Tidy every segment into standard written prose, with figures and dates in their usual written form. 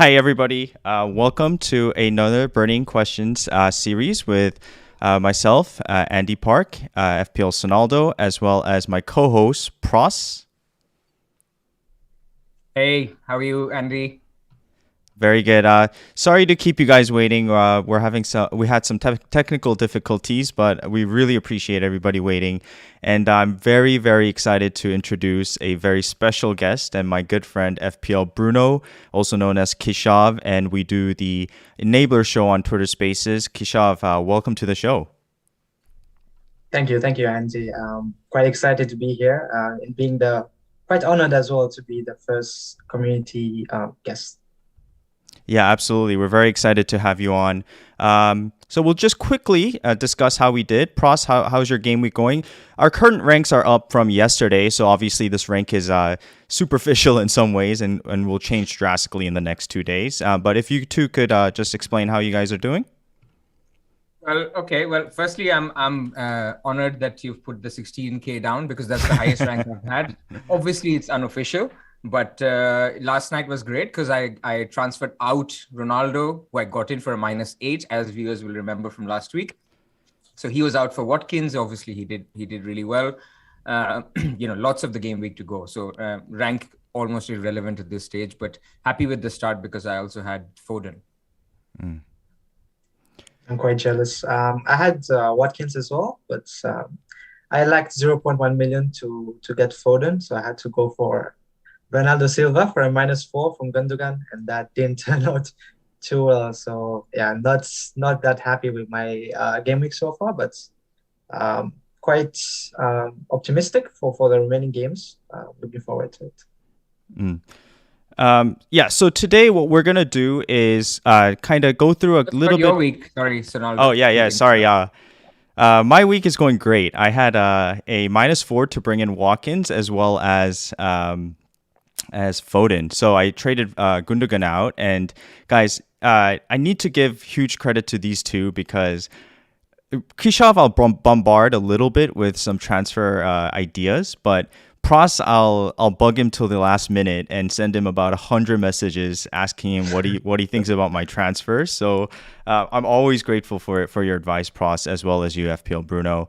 Hi, everybody. Welcome to another Burning Questions series with myself, Andy Park, FPL Sonaldo, as well as my co-host, Pras. Hey, how are you, Andy? Very good. Sorry to keep you guys waiting. We had some technical difficulties, but we really appreciate everybody waiting. And I'm very, very excited to introduce a very special guest and my good friend FPLBrunoo, also known as Kishav, and we do the Enabler Show on Twitter Spaces. Kishav, welcome to the show. Thank you, Andy. Quite excited to be here and being the quite honored as well to be the first community guest. Yeah, absolutely. We're very excited to have you on. So we'll just quickly discuss how we did. Pras, how's your game week going? Our current ranks are up from yesterday, so obviously this rank is superficial in some ways and will change drastically in the next 2 days. But if you two could just explain how you guys are doing. Well, okay. Well, firstly, I'm honored that you've put the 16K down because that's the highest rank I've had. Obviously, it's unofficial, but last night was great because I transferred out Ronaldo, who I got in for a -8, as viewers will remember from last week. So he was out for Watkins. Obviously, he did really well. Lots of the game week to go. So rank almost irrelevant at this stage, but happy with the start because I also had Foden. Mm. I'm quite jealous. I had Watkins as well, but I lacked 0.1 million to get Foden, so I had to go for Bernardo Silva for a -4 from Gundogan, and that didn't turn out too well. So yeah, not that happy with my game week so far, but quite optimistic for the remaining games. Looking forward to it. Mm. So today what we're gonna do is kind of go through a little your bit. week, sorry, Sonaldo. Oh yeah. Sorry. My week is going great. I had a -4 to bring in Watkins as well as Foden. So I traded Gundogan out. And guys, I need to give huge credit to these two because Kishav I'll bombard a little bit with some transfer ideas, but Pras I'll bug him till the last minute and send him about 100 messages asking him what he thinks about my transfers. So I'm always grateful for your advice, Pras, as well as you, FPLBrunoo.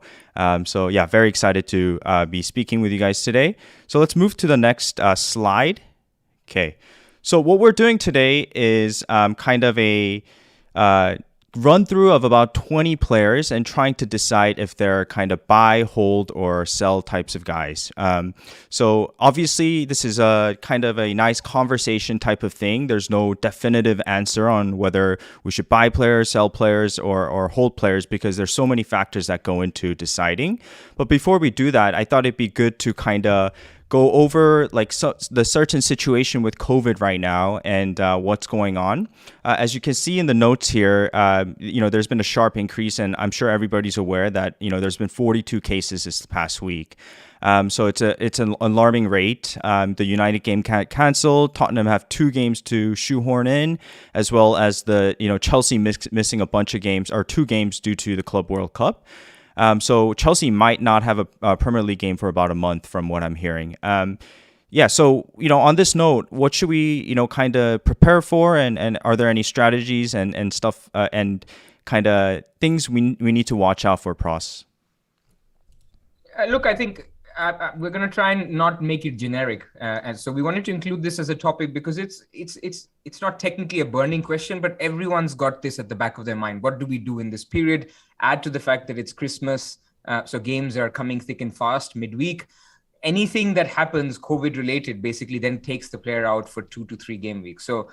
So yeah, very excited to be speaking with you guys today. So let's move to the next slide. Okay, so what we're doing today is kind of a run through of about 20 players and trying to decide if they're kind of buy, hold, or sell types of guys. So obviously this is a kind of a nice conversation type of thing. There's no definitive answer on whether we should buy players, sell players, or hold players because there's so many factors that go into deciding. But before we do that, I thought it'd be good to kind of go over the certain situation with COVID right now and what's going on. As you can see in the notes here, there's been a sharp increase, and I'm sure everybody's aware that there's been 42 cases this past week. So it's an alarming rate. The United game canceled. Tottenham have 2 games to shoehorn in, as well as the Chelsea missing a bunch of games or 2 games due to the Club World Cup. So Chelsea might not have a Premier League game for about a month, from what I'm hearing. So on this note, what should we kind of prepare for, and are there any strategies and stuff and kind of things we need to watch out for, Pras? Look, I think we're going to try and not make it generic, and so we wanted to include this as a topic because it's not technically a burning question, but everyone's got this at the back of their mind. What do we do in this period? Add to the fact that it's Christmas, so games are coming thick and fast midweek. Anything that happens COVID related basically then takes the player out for 2 to 3 game weeks. So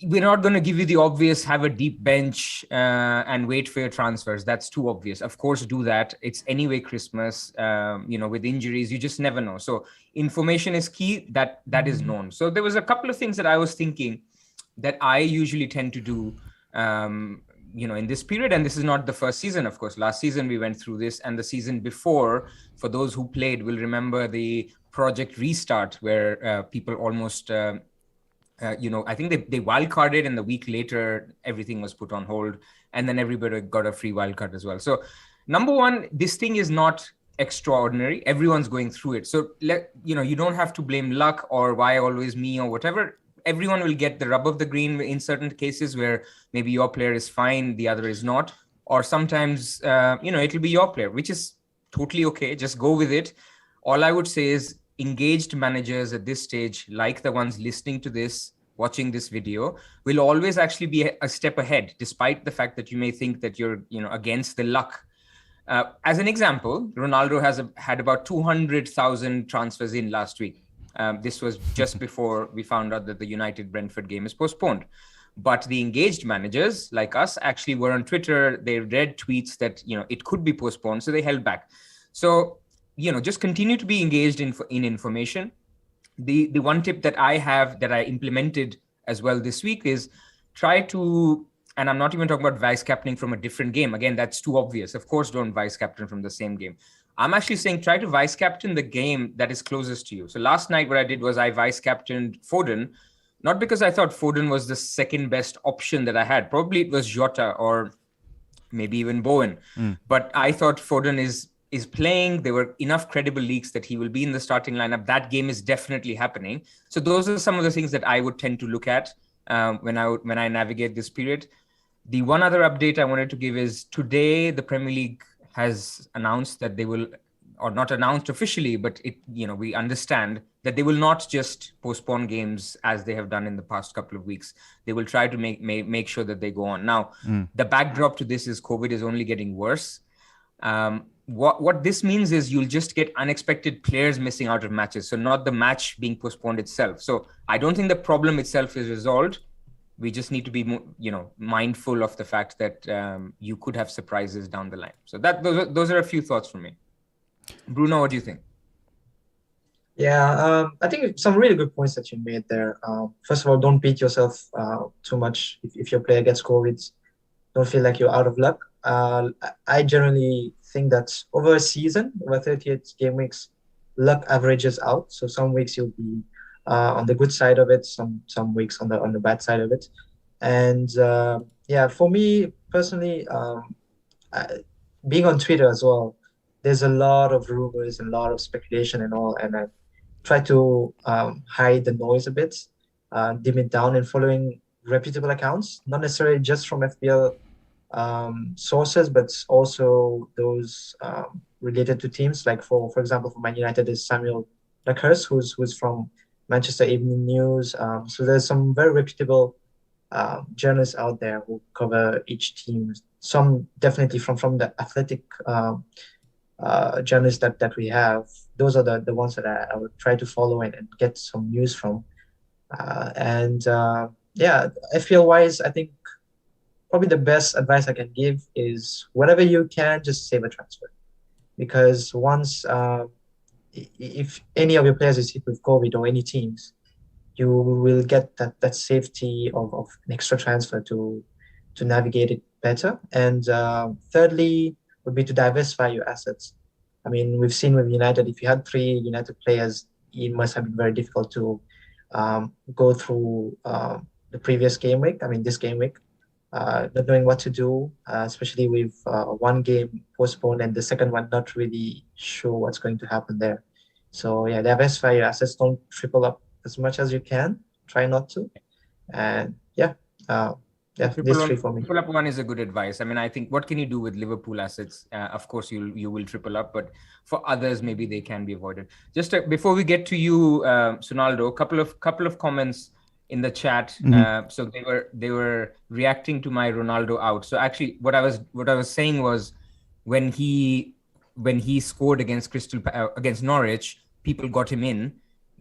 we're not going to give you the obvious, have a deep bench and wait for your transfers. That's too obvious. Of course, do that. It's anyway Christmas, with injuries, you just never know. So information is key. That is known. So there was a couple of things that I was thinking that I usually tend to do, in this period. And this is not the first season, of course. Last season, we went through this. And the season before, for those who played, will remember the Project Restart, where people almost... I think they wildcarded, and the week later, everything was put on hold, and then everybody got a free wildcard as well. So, number one, this thing is not extraordinary. Everyone's going through it. So, you don't have to blame luck or why always me or whatever. everyone will get the rub of the green in certain cases where maybe your player is fine, the other is not. Or sometimes, it'll be your player, which is totally okay. Just go with it. All I would say is engaged managers at this stage, like the ones listening to this, watching this video, will always actually be a step ahead, despite the fact that you may think that you're, against the luck. As an example, Ronaldo had about 200,000 transfers in last week. This was just before we found out that the United-Brentford game is postponed. But the engaged managers like us actually were on Twitter. They read tweets that, it could be postponed, so they held back. So, just continue to be engaged in information. The one tip that I have that I implemented as well this week is try to, and I'm not even talking about vice captaining from a different game. Again, that's too obvious. Of course, don't vice captain from the same game. I'm actually saying try to vice captain the game that is closest to you. So last night what I did was I vice captained Foden, not because I thought Foden was the second best option that I had. Probably it was Jota or maybe even Bowen. But I thought Foden is playing. There were enough credible leaks that he will be in the starting lineup. That game is definitely happening. So those are some of the things that I would tend to look at when I navigate this period. The one other update I wanted to give is today the Premier League has announced that they will, or not announced officially, but we understand that they will not just postpone games as they have done in the past couple of weeks. They will try to make sure that they go on. Now, the backdrop to this is COVID is only getting worse. What this means is you'll just get unexpected players missing out of matches. So not the match being postponed itself. So I don't think the problem itself is resolved. We just need to be, mindful of the fact that you could have surprises down the line. So those are a few thoughts from me. Brunoo, what do you think? Yeah, I think some really good points that you made there. First of all, don't beat yourself too much if your player gets COVID. Don't feel like you're out of luck. I generally think that over a season, over 38 game weeks, luck averages out. So some weeks you'll be on the good side of it, some weeks on the bad side of it. And for me personally, being on Twitter as well, there's a lot of rumors and a lot of speculation and all, and I try to hide the noise a bit, dim it down, and following reputable accounts, not necessarily just from FPL sources, but also those related to teams. Like for example, for Man United is Samuel Luckhurst, who's from Manchester Evening News. So there's some very reputable journalists out there who cover each team. Some definitely from the athletic journalists that we have. Those are the ones that I would try to follow and get some news from. FPL wise, I think probably the best advice I can give is whatever you can, just save a transfer. Because once, if any of your players is hit with COVID or any teams, you will get that safety of an extra transfer to navigate it better. And thirdly, would be to diversify your assets. I mean, we've seen with United, if you had 3 United players, it must have been very difficult to go through the previous game week. I mean, this game week, not knowing what to do, especially with one game postponed and the second one not really sure what's going to happen there. So yeah, diversify your assets. Don't triple up as much as you can. Try not to. And these 3 for me. Triple up one is a good advice. I mean, I think what can you do with Liverpool assets? Of course, you will triple up, but for others, maybe they can be avoided. Just before we get to you, Sonaldo, a couple of comments in the chat. So they were reacting to my Ronaldo out. So actually, what I was saying was when he scored against Norwich, people got him in,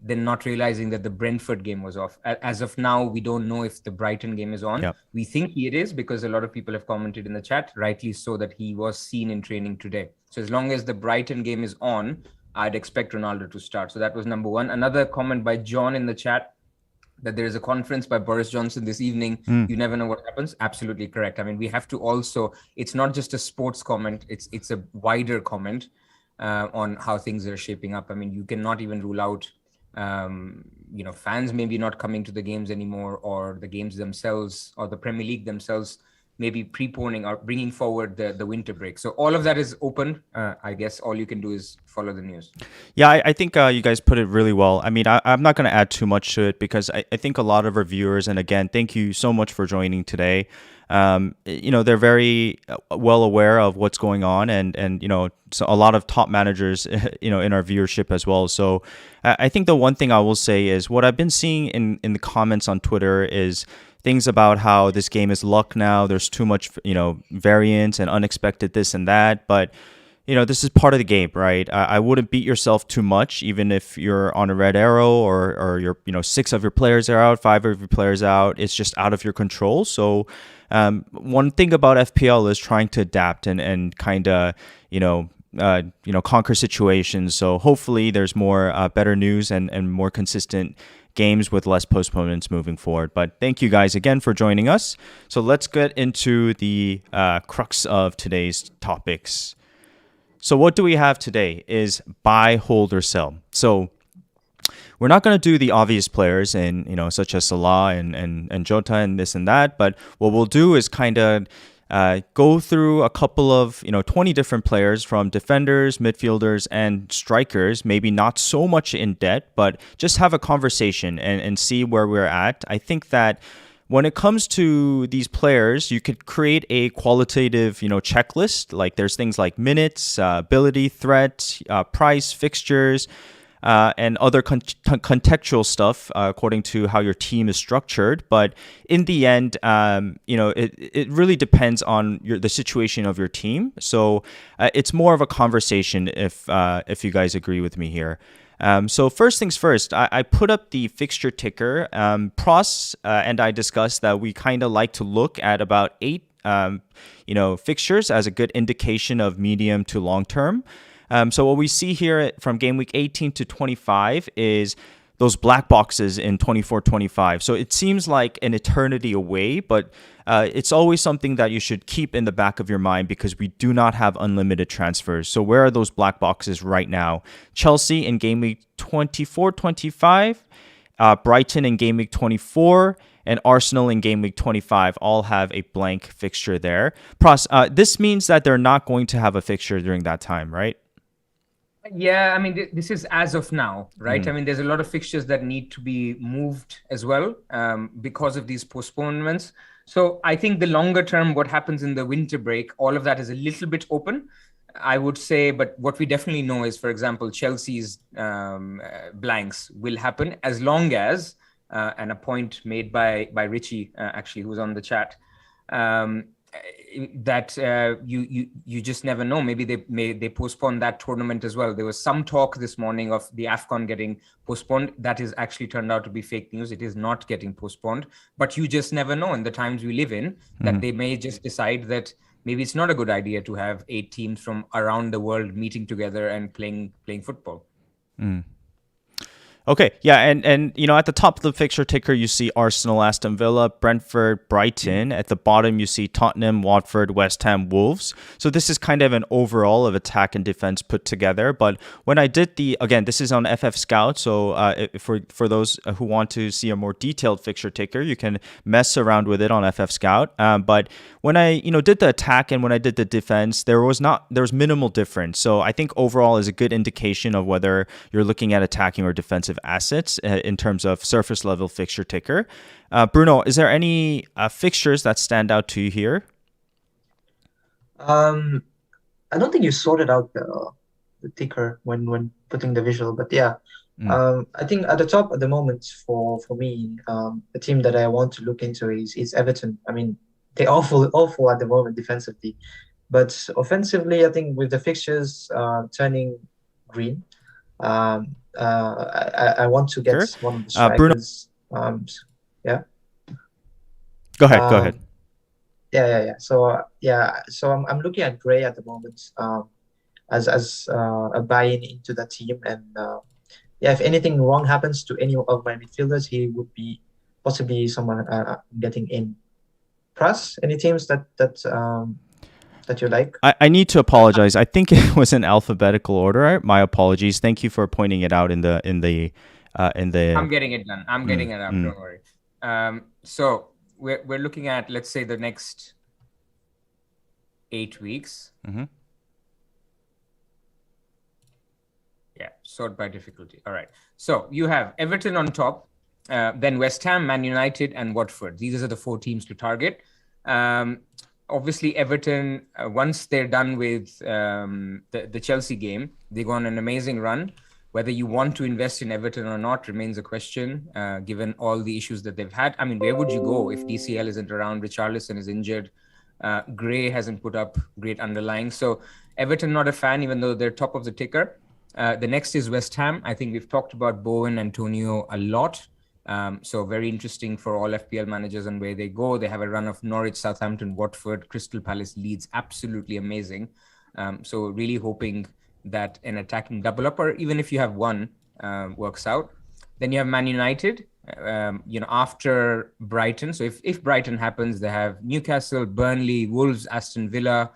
then not realizing that the Brentford game was off. As of now, we don't know if the Brighton game is on. Yep. We think it is because a lot of people have commented in the chat, rightly so, that he was seen in training today. So as long as the Brighton game is on, I'd expect Ronaldo to start. So that was number one. Another comment by John in the chat that there is a conference by Boris Johnson this evening. You never know what happens. Absolutely correct. I mean, we have to also, it's not just a sports comment. It's a wider comment on how things are shaping up. I mean, you cannot even rule out fans maybe not coming to the games anymore, or the games themselves, or the Premier League themselves maybe preponing or bringing forward the winter break. So all of that is open. I guess all you can do is follow the news. Yeah, I think you guys put it really well. I mean, I'm not going to add too much to it because I think a lot of our viewers, and again, thank you so much for joining today. They're very well aware of what's going on, and so a lot of top managers, in our viewership as well. So I think the one thing I will say is what I've been seeing in the comments on Twitter is things about how this game is luck now. There's too much, variance and unexpected this and that, but this is part of the game, right? I wouldn't beat yourself too much, even if you're on a red arrow or you're, 6 of your players are out, 5 of your players out. It's just out of your control. So one thing about FPL is trying to adapt and kind of, conquer situations. So hopefully there's more better news and more consistent games with less postponements moving forward. But thank you guys again for joining us. So let's get into the crux of today's topics. So what do we have today is buy, hold, or sell. So we're not going to do the obvious players and such as Salah and Jota and this and that, but what we'll do is kind of go through a couple of 20 different players from defenders, midfielders, and strikers. Maybe not so much in depth, but just have a conversation and see where we're at. I think that when it comes to these players, you could create a qualitative, checklist. Like there's things like minutes, ability, threat, price, fixtures, and other contextual stuff according to how your team is structured. But in the end, it really depends on the situation of your team. So it's more of a conversation if you guys agree with me here. So first things first, I put up the fixture ticker. Pras and I discussed that we kind of like to look at about 8, fixtures as a good indication of medium to long term. So what we see here from game week 18 to 25 is those black boxes in 24-25. So it seems like an eternity away, but it's always something that you should keep in the back of your mind because we do not have unlimited transfers. So where are those black boxes right now? Chelsea in game week 24-25, Brighton in game week 24, and Arsenal in game week 25 all have a blank fixture there. Pras, this means that they're not going to have a fixture during that time, right? Yeah, I mean, this is as of now, right? I mean, there's a lot of fixtures that need to be moved as well because of these postponements. So I think the longer term, what happens in the winter break, all of that is a little bit open, I would say. But what we definitely know is, for example, Chelsea's blanks will happen as long as, and a point made by Richie, actually, who was on the chat, that you just never know. Maybe they postpone that tournament as well. There was some talk this morning of the AFCON getting postponed. That is actually turned out to be fake news. It is not getting postponed, but you just never know in the times we live in that they may just decide that maybe it's not a good idea to have 8 teams from around the world meeting together and playing football. Okay, yeah, and at the top of the fixture ticker, you see Arsenal, Aston Villa, Brentford, Brighton. At the bottom, you see Tottenham, Watford, West Ham, Wolves. So this is kind of an overall of attack and defense put together. But when I did again, this is on FF Scout. So for those who want to see a more detailed fixture ticker, you can mess around with it on FF Scout. But when I did the attack and when I did the defense, there was minimal difference. So I think overall is a good indication of whether you're looking at attacking or defensive assets in terms of surface level fixture ticker. Brunoo, is there any fixtures that stand out to you here? I don't think you sorted out the ticker when putting the visual, but yeah. I think at the top at the moment for me, the team that I want to look into is Everton. I mean, they're awful at the moment defensively, but offensively, I think with the fixtures turning green, I want to get one of the strikers. Yeah. Go ahead. Yeah. So so I'm looking at Gray at the moment as a buy-in into the team, and if anything wrong happens to any of my midfielders, he would be possibly someone getting in. Pras, any teams that you like? I need to apologize. I think it was in alphabetical order. My apologies. Thank you for pointing it out in the. I'm getting it done. I'm getting it up. Don't worry. So we're looking at, let's say, the next 8 weeks. Mm-hmm. Yeah, sort by difficulty. All right. So you have Everton on top, then West Ham, Man United, and Watford. These are the 4 teams to target. Obviously, Everton, once they're done with the Chelsea game, they go on an amazing run. Whether you want to invest in Everton or not remains a question, given all the issues that they've had. I mean, where would you go if DCL isn't around? Richarlison is injured. Gray hasn't put up great underlying. So Everton, not a fan, even though they're top of the ticker. The next is West Ham. I think we've talked about Bowen, Antonio a lot. So very interesting for all FPL managers and where they go. They have a run of Norwich, Southampton, Watford, Crystal Palace, Leeds. Absolutely amazing. So really hoping that an attacking double up, or even if you have one, works out. Then you have Man United, after Brighton. So if Brighton happens, they have Newcastle, Burnley, Wolves, Aston Villa,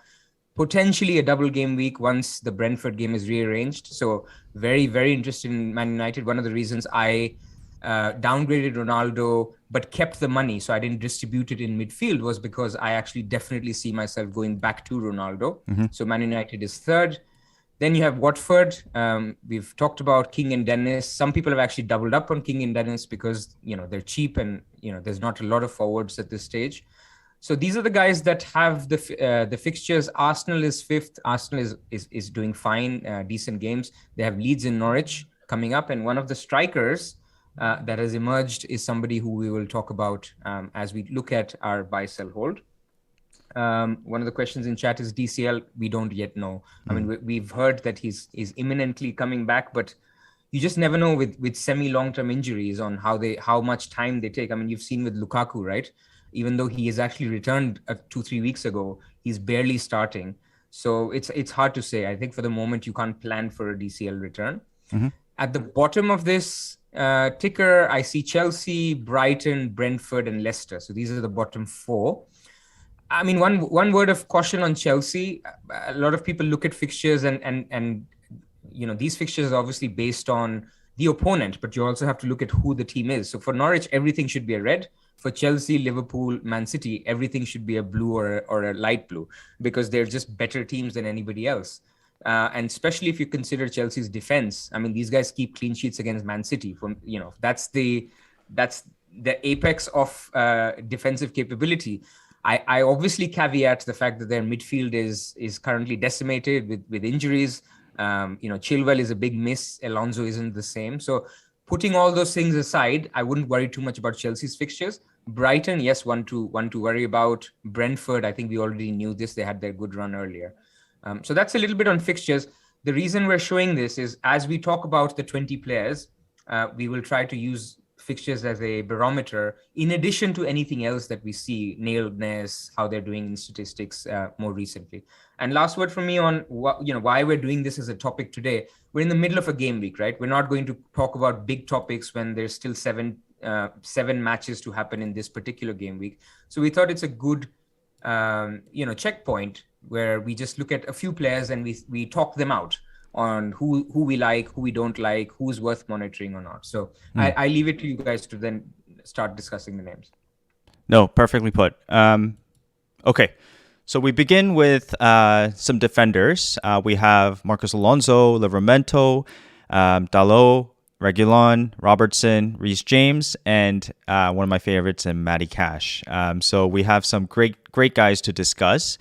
potentially a double game week once the Brentford game is rearranged. So very, very interested in Man United. One of the reasons I downgraded Ronaldo but kept the money, so I didn't distribute it in midfield, was because I actually definitely see myself going back to Ronaldo. Mm-hmm. So Man United is third. Then you have Watford. We've talked about King and Dennis. Some people have actually doubled up on King and Dennis because they're cheap and there's not a lot of forwards at this stage. So these are the guys that have the fixtures. Arsenal is fifth. Arsenal is doing fine, decent games. They have Leeds and Norwich coming up, and one of the strikers that has emerged is somebody who we will talk about as we look at our buy, sell, hold. One of the questions in chat is DCL. We don't yet know. I mean, we've heard that he's imminently coming back, but you just never know with semi-long-term injuries on how much time they take. I mean, you've seen with Lukaku, right? Even though he has actually returned 2-3 weeks ago, he's barely starting. So it's hard to say. I think for the moment, you can't plan for a DCL return. Mm-hmm. At the bottom of this ticker, I see Chelsea, Brighton, Brentford, and Leicester. So these are the bottom 4. I mean, one word of caution on Chelsea. A lot of people look at fixtures and these fixtures are obviously based on the opponent, but you also have to look at who the team is. So for Norwich, everything should be a red. For Chelsea, Liverpool, Man City, everything should be a blue or a light blue, because they're just better teams than anybody else. And especially if you consider Chelsea's defense. I mean, these guys keep clean sheets against Man City. That's the apex of defensive capability. I obviously caveat the fact that their midfield is currently decimated with injuries. Chilwell is a big miss. Alonso isn't the same. So putting all those things aside, I wouldn't worry too much about Chelsea's fixtures. Brighton, yes, one to worry about. Brentford, I think we already knew this. They had their good run earlier. So that's a little bit on fixtures. The reason we're showing this is as we talk about the 20 players, we will try to use fixtures as a barometer, in addition to anything else that we see, nailedness, how they're doing in statistics more recently. And last word from me on why we're doing this as a topic today. We're in the middle of a game week, right? We're not going to talk about big topics when there's still seven matches to happen in this particular game week. So we thought it's a good checkpoint where we just look at a few players and we talk them out on who we like, who we don't like, who's worth monitoring or not. So I leave it to you guys to then start discussing the names. No, perfectly put. Okay, so we begin with some defenders. We have Marcos Alonso, Livramento, Dalot, Reguilon, Robertson, Reece James, and one of my favorites, Matty Cash. So we have some great guys to discuss.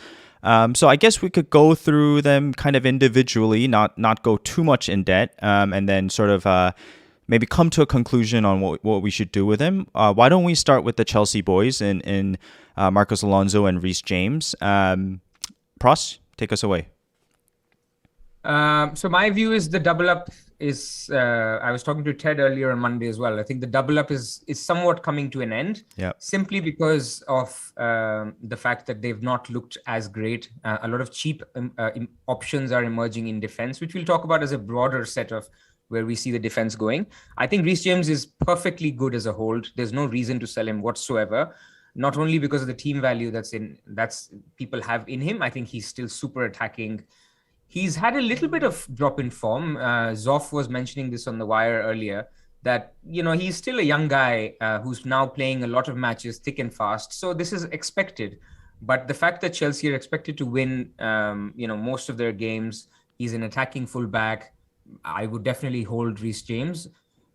So I guess we could go through them kind of individually, not go too much in debt, and then sort of maybe come to a conclusion on what we should do with him. Why don't we start with the Chelsea boys in Marcos Alonso and Reece James? Pras, take us away. So my view is the double up is, I was talking to Ted earlier on Monday as well. I think the double up is somewhat coming to an end, simply because of the fact that they've not looked as great. A lot of cheap options are emerging in defense, which we'll talk about as a broader set of where we see the defense going. I think Reece James is perfectly good as a hold. There's no reason to sell him whatsoever. Not only because of the team value that's people have in him. I think he's still super attacking. He's had a little bit of drop in form. Zoff was mentioning this on the wire earlier, that, he's still a young guy who's now playing a lot of matches thick and fast. So this is expected. But the fact that Chelsea are expected to win, most of their games, he's an attacking fullback. I would definitely hold Reece James.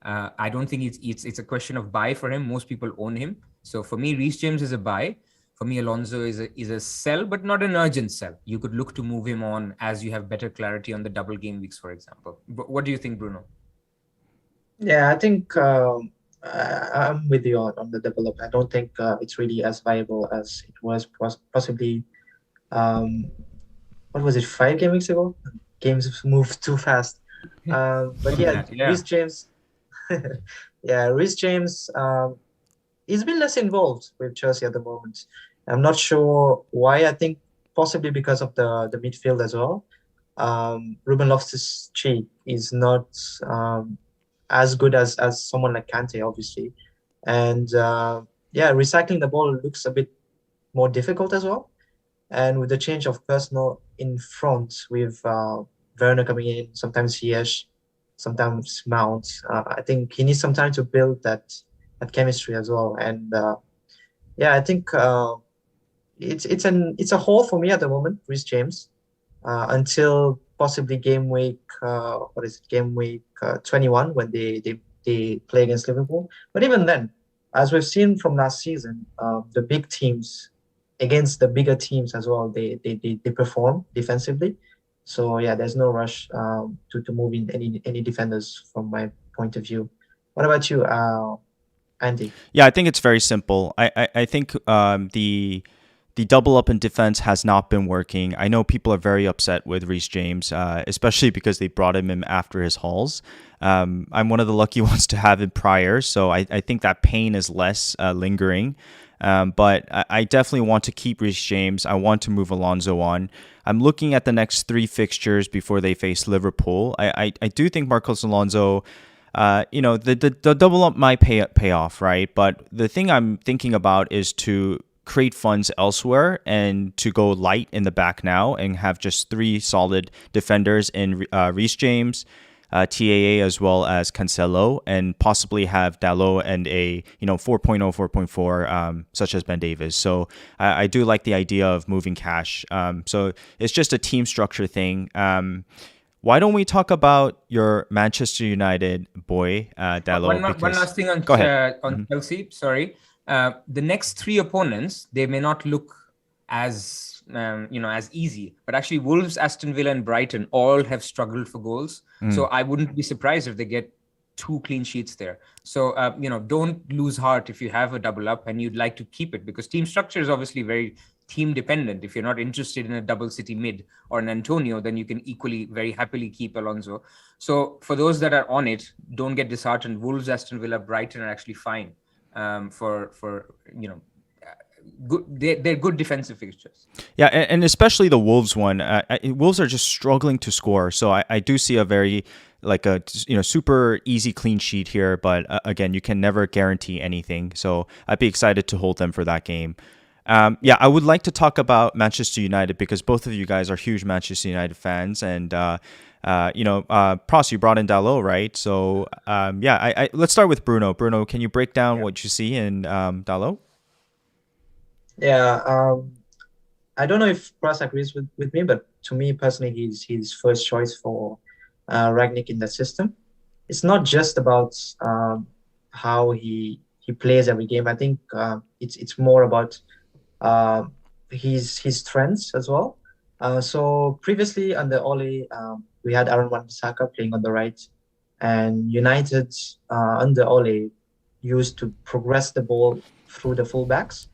I don't think it's a question of buy for him. Most people own him. So for me, Reece James is a buy. For me, Alonso is a sell, but not an urgent sell. You could look to move him on as you have better clarity on the double game weeks, for example. But what do you think, Bruno? Yeah, I think I'm with you on the development. I don't think it's really as viable as it was possibly. Um, what was it? 5 game weeks ago. Games move too fast. But yeah, Yeah. Reece James. Yeah, Reece James. He's been less involved with Chelsea at the moment. I'm not sure why. I think possibly because of the midfield as well. Ruben Loftus-Cheek is not as good as someone like Kante, obviously. And yeah, recycling the ball looks a bit more difficult as well. And with the change of personnel in front, with Werner coming in, sometimes Ziyech, sometimes Mount, I think he needs some time to build that chemistry as well. And yeah, I think it's a hole for me at the moment, Reece James, until possibly game week game week 21 when they play against Liverpool. But even then, as we've seen from last season, the big teams against the bigger teams as well, they perform defensively. So yeah, there's no rush to move in any defenders from my point of view. What about you, Andy? Yeah, I think it's very simple. I think the double up in defense has not been working. I know people are very upset with Reece James, especially because they brought him in after his hauls. I'm one of the lucky ones to have him prior, so I think that pain is less lingering. But I definitely want to keep Reece James. I want to move Alonso on. I'm looking at the next 3 fixtures before they face Liverpool. I do think Marcos Alonso, the double up might pay off, right? But the thing I'm thinking about is to create funds elsewhere and to go light in the back now and have just 3 solid defenders in Reece James, TAA as well as Cancelo, and possibly have Dalot and a 4.0, 4.4 such as Ben Davies. So I do like the idea of moving cash. So it's just a team structure thing. Why don't we talk about your Manchester United boy, Dalot? One last thing on Go ahead. on Chelsea. Sorry, the next 3 opponents, they may not look as as easy, but actually Wolves, Aston Villa, and Brighton all have struggled for goals. So I wouldn't be surprised if they get 2 clean sheets there. So don't lose heart if you have a double up and you'd like to keep it, because team structure is obviously very team dependent. If you're not interested in a double city mid or an Antonio, then you can equally very happily keep Alonso. So for those that are on it, don't get disheartened. Wolves, Aston Villa, Brighton are actually fine for good. They're good defensive fixtures. Yeah, and especially the Wolves one. Wolves are just struggling to score, so I do see a very super easy clean sheet here. But again, you can never guarantee anything, so I'd be excited to hold them for that game. I would like to talk about Manchester United because both of you guys are huge Manchester United fans, and Pras, you brought in Dalot, right? So let's start with Bruno. Bruno, can you break down what you see in Dalot? Yeah, I don't know if Pras agrees with me, but to me personally, he's his first choice for Ragnick in the system. It's not just about how he plays every game. I think it's more about his strengths as well. So previously under Ole, we had Aaron Wan-Bissaka playing on the right, and United under Ole used to progress the ball through the fullbacks.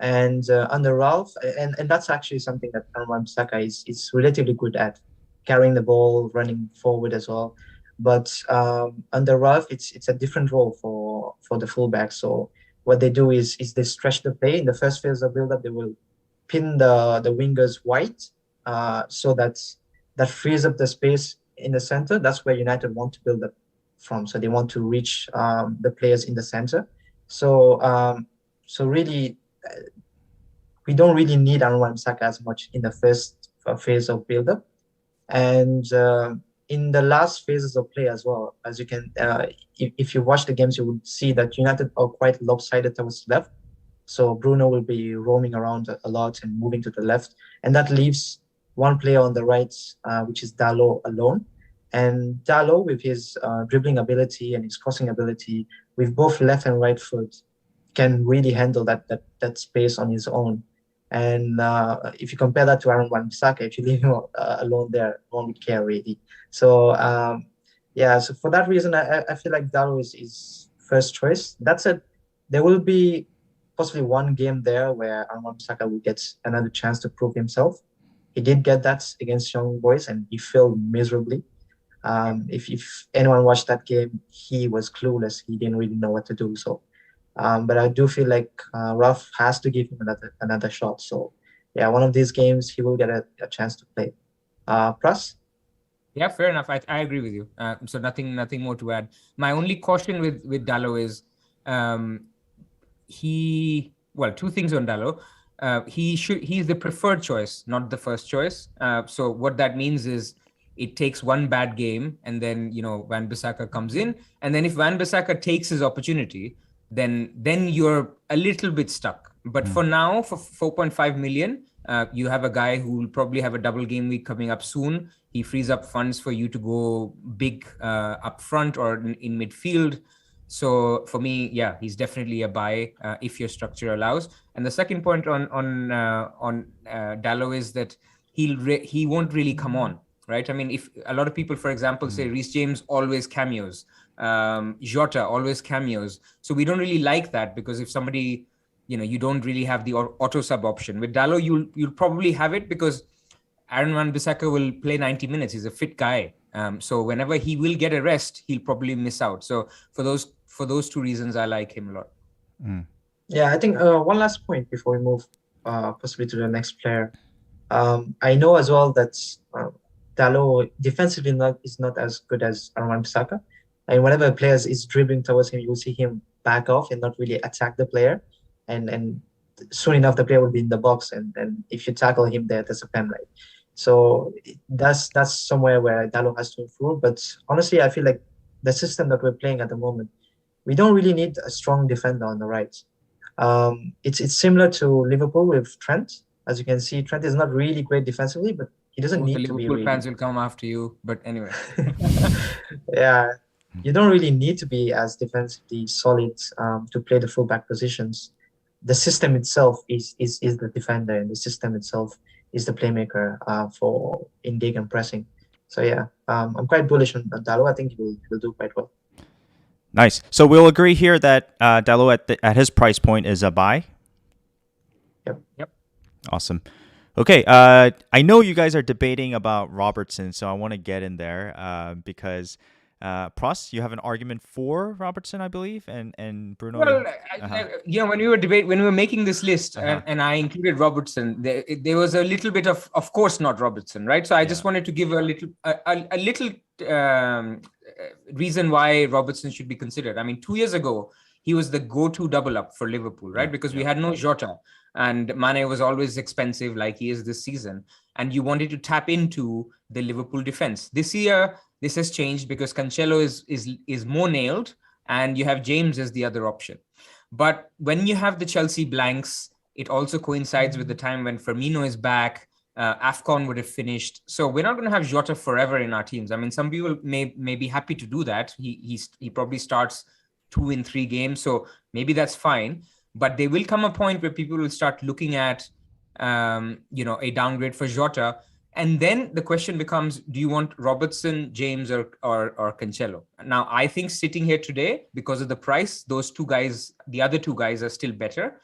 And under Ralph, and that's actually something that Aaron Wan-Bissaka is relatively good at, carrying the ball, running forward as well. But under Ralph, it's a different role for the fullback. So what they do is they stretch the play. In the first phase of build-up, they will pin the wingers wide, so that frees up the space in the center. That's where United want to build up from. So they want to reach the players in the center. So really, we don't really need Aaron Wan-Bissaka as much in the first phase of build-up. And in the last phases of play as well, as you can, if you watch the games, you would see that United are quite lopsided towards the left. So Brunoo will be roaming around a lot and moving to the left, and that leaves one player on the right, which is Dalot alone. And Dalot, with his dribbling ability and his crossing ability, with both left and right foot, can really handle that space on his own. And if you compare that to Aaron Wan-Bissaka, if you leave him alone there, no one would care really. So yeah, so for that reason, I feel like Dalot is first choice. That said, there will be possibly one game there where Aaron Wan-Bissaka will get another chance to prove himself. He did get that against Young Boys, and he failed miserably. If anyone watched that game, he was clueless. He didn't really know what to do. So, but I do feel like Ralph has to give him another shot. So, yeah, one of these games he will get a chance to play. Pras? Yeah, fair enough. I agree with you. So nothing more to add. My only caution with Dalot is two things on Dalot. He's the preferred choice, not the first choice. So what that means is it takes one bad game, and then Wan-Bissaka comes in, and then if Wan-Bissaka takes his opportunity, then you're a little bit stuck. But for now, for 4.5 million, you have a guy who will probably have a double game week coming up soon. He frees up funds for you to go big up front or in midfield. So for me, yeah, he's definitely a buy if your structure allows. And the second point on Dalot is that he won't really come on, right? I mean, if a lot of people, for example, say Reece James always cameos, Jota always cameos. So we don't really like that, because if somebody, you don't really have the auto sub option. With Dalot, you'll probably have it because Aaron Wan-Bissaka will play 90 minutes. He's a fit guy. So whenever he will get a rest, he'll probably miss out. So for those two reasons, I like him a lot. Yeah, I think one last point before we move possibly to the next player. I know as well that Dalot defensively is not as good as Aaron Wan-Bissaka. And whenever a player is dribbling towards him, you will see him back off and not really attack the player. And soon enough, the player will be in the box. And if you tackle him there, there's a penalty. So that's somewhere where Dalot has to improve. But honestly, I feel like the system that we're playing at the moment, we don't really need a strong defender on the right. It's similar to Liverpool with Trent. As you can see, Trent is not really great defensively, but he doesn't need to be. Liverpool fans will come after you, but anyway. Yeah, you don't really need to be as defensively solid to play the fullback positions. The system itself is the defender, and the system itself is the playmaker for in-gig and pressing. So yeah, I'm quite bullish on Dalot. I think he'll do quite well. Nice. So we'll agree here that Dalot at his price point is a buy. Yep. Awesome. Okay. I know you guys are debating about Robertson, so I want to get in there because Pras, you have an argument for Robertson, I believe, and Brunoo. Well, when we were making this list, and I included Robertson, there was a little bit of course not Robertson, right? So I just wanted to give a little reason why Robertson should be considered. I mean, 2 years ago, he was the go-to double up for Liverpool, right? Because we had no Jota, and Mane was always expensive, like he is this season, and you wanted to tap into the Liverpool defense. This year, this has changed because Cancelo is more nailed, and you have James as the other option. But when you have the Chelsea blanks, it also coincides with the time when Firmino is back. AFCON would have finished. So we're not going to have Jota forever in our teams. I mean, some people may be happy to do that. He probably starts 2 in 3 games. So maybe that's fine. But there will come a point where people will start looking at, a downgrade for Jota. And then the question becomes, do you want Robertson, James, or Cancelo? Now, I think sitting here today, because of the price, those two guys, the other two guys are still better.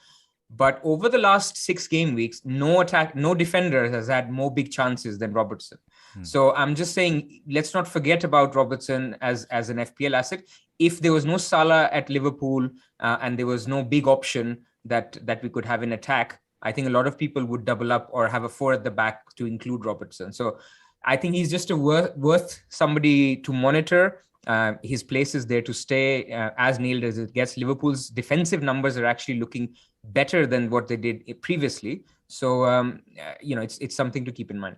But over the last 6 game weeks, no defender has had more big chances than Robertson. So I'm just saying, let's not forget about Robertson as an FPL asset. If there was no Salah at Liverpool and there was no big option that we could have in attack, I think a lot of people would double up or have a 4 at the back to include Robertson. So I think he's just worth somebody to monitor. His place is there to stay as nailed as it gets. Liverpool's defensive numbers are actually looking better than what they did previously. So, it's something to keep in mind.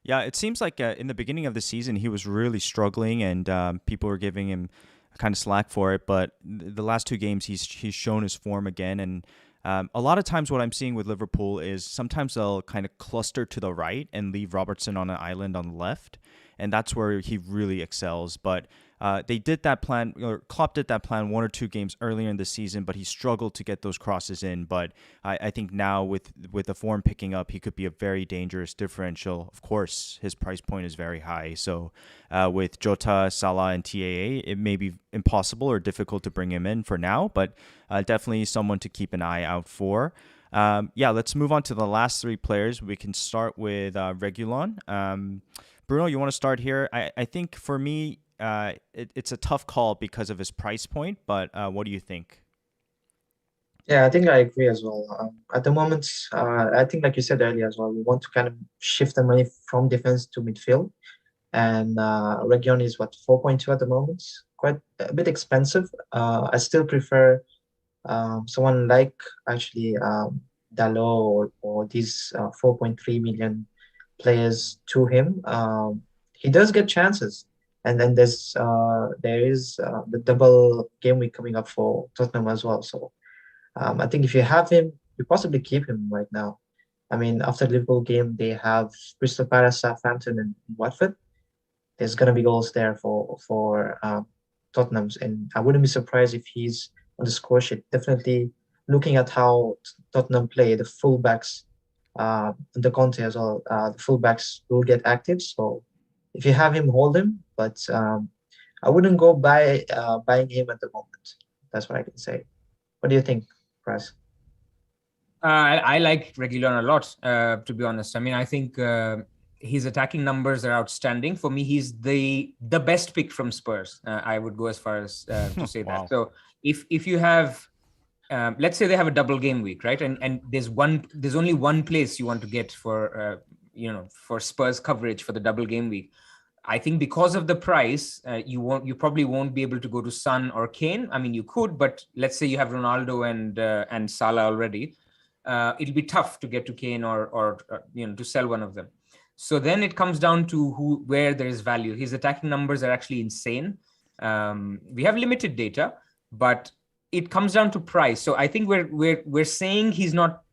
Yeah, it seems like in the beginning of the season, he was really struggling and people were giving him kind of slack for it. But the last 2 games, he's shown his form again. And a lot of times what I'm seeing with Liverpool is sometimes they'll kind of cluster to the right and leave Robertson on an island on the left. And that's where he really excels. But they did that plan, or Klopp did that plan 1 or 2 games earlier in the season, but he struggled to get those crosses in. But I think now with the form picking up, he could be a very dangerous differential. Of course, his price point is very high. So with Jota, Salah, and TAA, it may be impossible or difficult to bring him in for now, but definitely someone to keep an eye out for. Let's move on to the last 3 players. We can start with Reguilon. Brunoo, you want to start here? I think for me, it's a tough call because of his price point, but what do you think? Yeah, I think I agree as well. At the moment, I think like you said earlier as well, we want to kind of shift the money from defense to midfield. And Region is what, 4.2 at the moment? Quite a bit expensive. I still prefer someone like actually Dalot or these 4.3 million players to him. He does get chances. And then there is the double game week coming up for Tottenham as well. So I think if you have him, you possibly keep him right now. I mean, after the Liverpool game, they have Crystal Palace, Southampton, and Watford. There's going to be goals there for Tottenham's, and I wouldn't be surprised if he's on the score sheet. Definitely looking at how Tottenham play, the fullbacks, the Conte as well, the fullbacks will get active. So if you have him, hold him. But I wouldn't go buying him at the moment. That's what I can say. What do you think, Pras? I like Reguilon a lot, to be honest. I mean, I think his attacking numbers are outstanding. For me, he's the best pick from Spurs. I would go as far as to say Wow. that. So if you have, let's say they have a double game week, right? And there's only one place you want to get for for Spurs coverage for the double game week. I think because of the price, you probably won't be able to go to Son or Kane. I mean, you could, but let's say you have Ronaldo and Salah already. It'll be tough to get to Kane or to sell one of them. So then it comes down to where there is value. His attacking numbers are actually insane. We have limited data, but it comes down to price. So I think we're saying he's not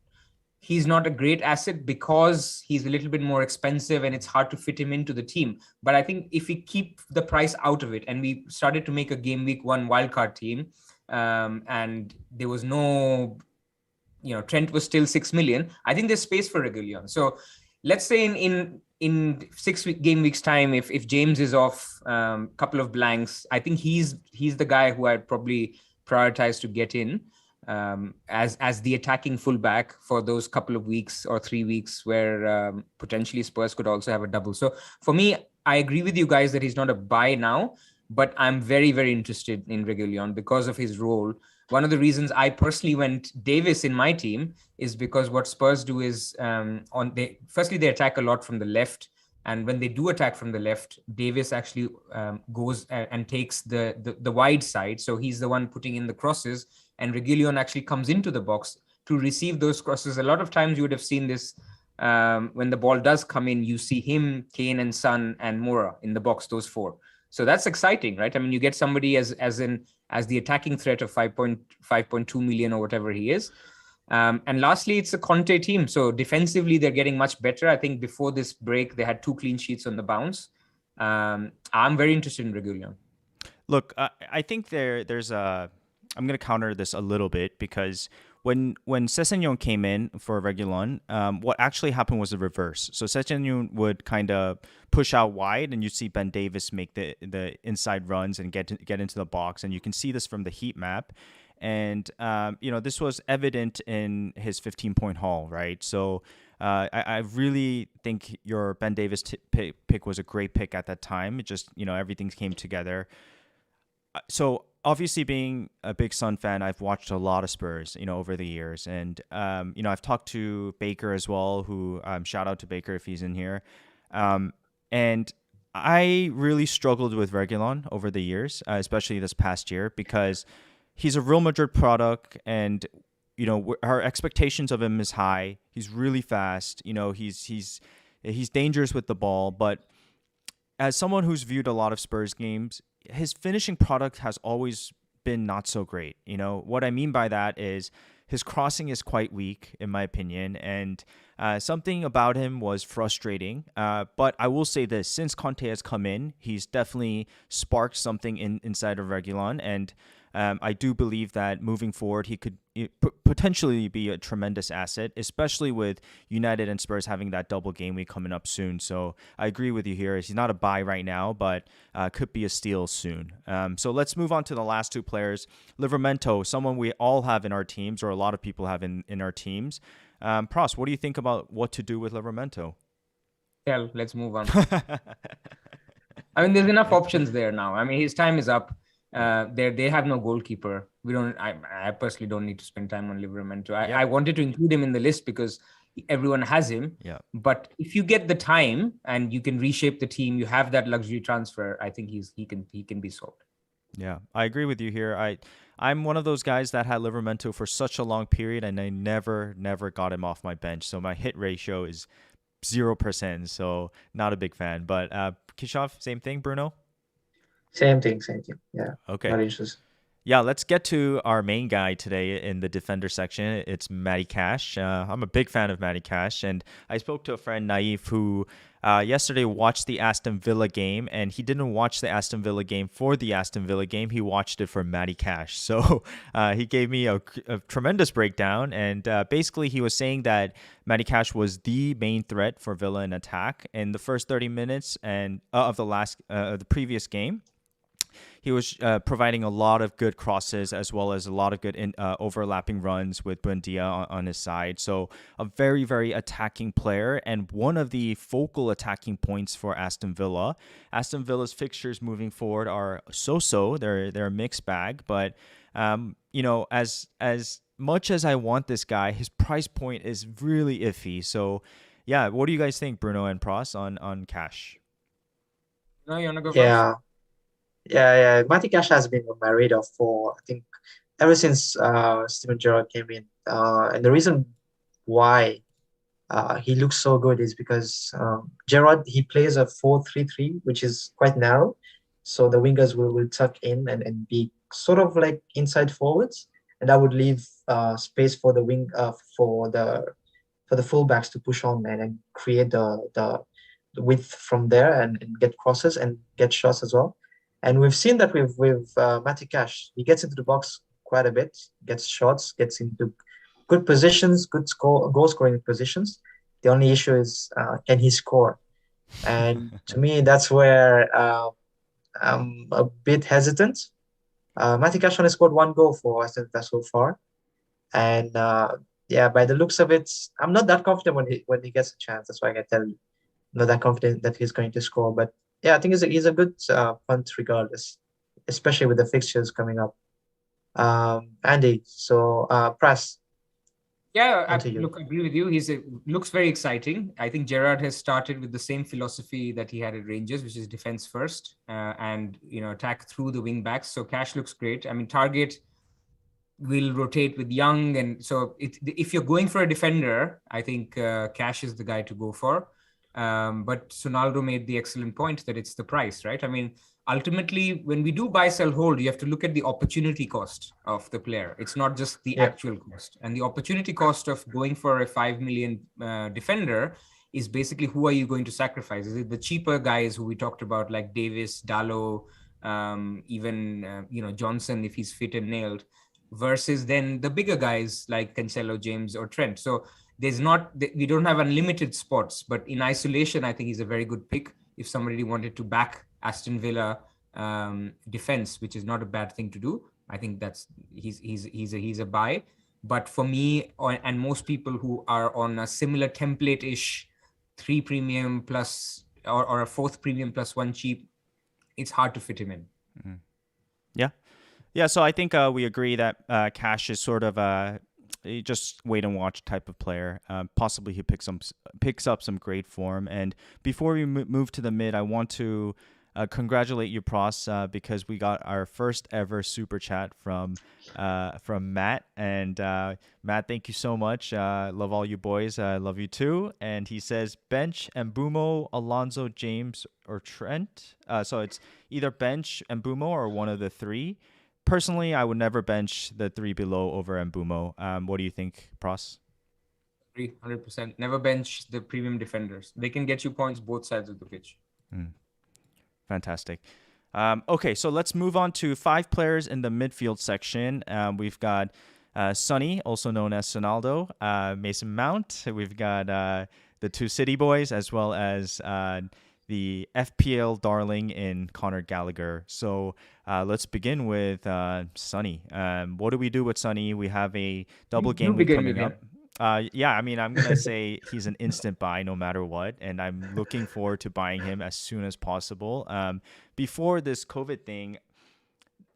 a great asset because he's a little bit more expensive and it's hard to fit him into the team. But I think if we keep the price out of it and we started to make a game week 1 wildcard team, and there was no, Trent was still 6 million, I think there's space for Reguilon. So let's say in 6 game weeks time, if James is off, couple of blanks, I think he's the guy who I'd probably prioritize to get in as the attacking fullback for those couple of weeks or 3 weeks where potentially Spurs could also have a double. So for me, I agree with you guys that he's not a buy now, but I'm very, very interested in Reguilon because of his role. One of the reasons I personally went Davis in my team is because what Spurs do is firstly, they attack a lot from the left. And when they do attack from the left, Davis actually goes and takes the wide side. So he's the one putting in the crosses, and Reguilon actually comes into the box to receive those crosses. A lot of times you would have seen this when the ball does come in, you see him, Kane and Son and Moura in the box, those 4. So that's exciting, right? I mean, you get somebody as the attacking threat of 5.2 million or whatever he is. And lastly, it's a Conte team. So defensively, they're getting much better. I think before this break, they had 2 clean sheets on the bounce. I'm very interested in Reguilon. Look, I think there's a... I'm going to counter this a little bit because when Sessegnon came in for Reguilon, what actually happened was the reverse. So Sessegnon would kind of push out wide, and you see Ben Davis make the inside runs and get into the box, and you can see this from the heat map. And this was evident in his 15-point haul, right? So I really think your Ben Davis pick was a great pick at that time. It just everything came together. So obviously, being a big Sun fan, I've watched a lot of Spurs, over the years, and I've talked to Baker as well. Who shout out to Baker if he's in here, and I really struggled with Reguilon over the years, especially this past year, because he's a Real Madrid product, and our expectations of him is high. He's really fast. He's dangerous with the ball, but as someone who's viewed a lot of Spurs games, his finishing product has always been not so great. What I mean by that is his crossing is quite weak, in my opinion, and something about him was frustrating. But I will say this: since Conte has come in, he's definitely sparked something inside of Reguilon, and I do believe that moving forward, he could potentially be a tremendous asset, especially with United and Spurs having that double game week coming up soon. So I agree with you here. He's not a buy right now, but could be a steal soon. So let's move on to the last two players. Livramento, someone we all have in our teams, or a lot of people have in our teams. Pras, what do you think about what to do with Livramento? Yeah, let's move on. I mean, there's enough options there now. I mean, his time is up. They have no goalkeeper. I personally don't need to spend time on Livramento. I wanted to include him in the list because everyone has him. Yeah. But if you get the time and you can reshape the team, you have that luxury transfer. I think he can be sold. Yeah, I agree with you here. I'm one of those guys that had Livramento for such a long period, and I never got him off my bench. So my hit ratio is 0%. So not a big fan. But Kishav, same thing, Brunoo? Same thing. Yeah. Okay. Not interested. Yeah, let's get to our main guy today in the defender section. It's Matty Cash. I'm a big fan of Matty Cash, and I spoke to a friend, Naif, who yesterday watched the Aston Villa game, and he didn't watch the Aston Villa game for the Aston Villa game. He watched it for Matty Cash. So he gave me a tremendous breakdown, and basically he was saying that Matty Cash was the main threat for Villa in attack in the first 30 minutes and of the previous game. He was providing a lot of good crosses as well as a lot of good overlapping runs with Buendia on his side. So a very, very attacking player and one of the focal attacking points for Aston Villa. Aston Villa's fixtures moving forward are so-so. They're a mixed bag. But, as much as I want this guy, his price point is really iffy. So, yeah, what do you guys think, Brunoo and Pras, on Cash? No, you want to go Yeah. first? Yeah. Matty Cash has been on my radar for, I think, ever since Steven Gerrard came in. And the reason why he looks so good is because Gerrard, he plays a 4-3-3, which is quite narrow. So the wingers will tuck in and be sort of like inside forwards. And that would leave space for the for the fullbacks to push on and create the width from there and get crosses and get shots as well. And we've seen that with Matty Cash. He gets into the box quite a bit, gets shots, gets into good positions, goal scoring positions. The only issue is can he score? And to me, that's where I'm a bit hesitant. Matty Cash only scored one goal for Aston Villa so far, and by the looks of it, I'm not that confident when he gets a chance. That's why I can tell you, I'm not that confident that he's going to score, but. Yeah, I think he's a good punt regardless, especially with the fixtures coming up. Andy, so Pras. Yeah, I agree with you. Looks very exciting. I think Gerrard has started with the same philosophy that he had at Rangers, which is defense first and attack through the wing backs. So Cash looks great. I mean, Target will rotate with Young, and so if you're going for a defender, I think Cash is the guy to go for. But Sonaldo made the excellent point that it's the price, right? I mean, ultimately, when we do buy, sell, hold, you have to look at the opportunity cost of the player. It's not just the actual cost. And the opportunity cost of going for a 5 million defender is basically who are you going to sacrifice? Is it the cheaper guys who we talked about, like Davis, Dalot, even Johnson, if he's fit and nailed, versus then the bigger guys like Cancelo, James, or Trent. So we don't have unlimited spots, but in isolation, I think he's a very good pick if somebody wanted to back Aston Villa defense, which is not a bad thing to do. I think he's a buy. But for me and most people who are on a similar template-ish 3 premium plus or a 4th premium plus 1 cheap, it's hard to fit him in. Mm-hmm. Yeah. So I think we agree that Cash is sort of a just wait and watch type of player. Possibly he picks up some great form. And before we move to the mid, I want to congratulate you, Pras, because we got our first ever super chat from Matt. And Matt, thank you so much. Love all you boys. Love you too. And he says bench Mbumo, Alonso, James, or Trent. So it's either bench Mbumo or one of the three. Personally, I would never bench the three below over Mbumo. What do you think, Pras? 100%. Never bench the premium defenders. They can get you points both sides of the pitch. Fantastic. Okay, so let's move on to 5 players in the midfield section. We've got Sonny, also known as Sonaldo, Mason Mount. We've got the 2 City boys, as well as the FPL darling in Conor Gallagher. So let's begin with Sonny. What do we do with Sonny? We have a double game week coming up. Yeah, I mean, I'm going to say he's an instant buy no matter what, and I'm looking forward to buying him as soon as possible. Before this COVID thing,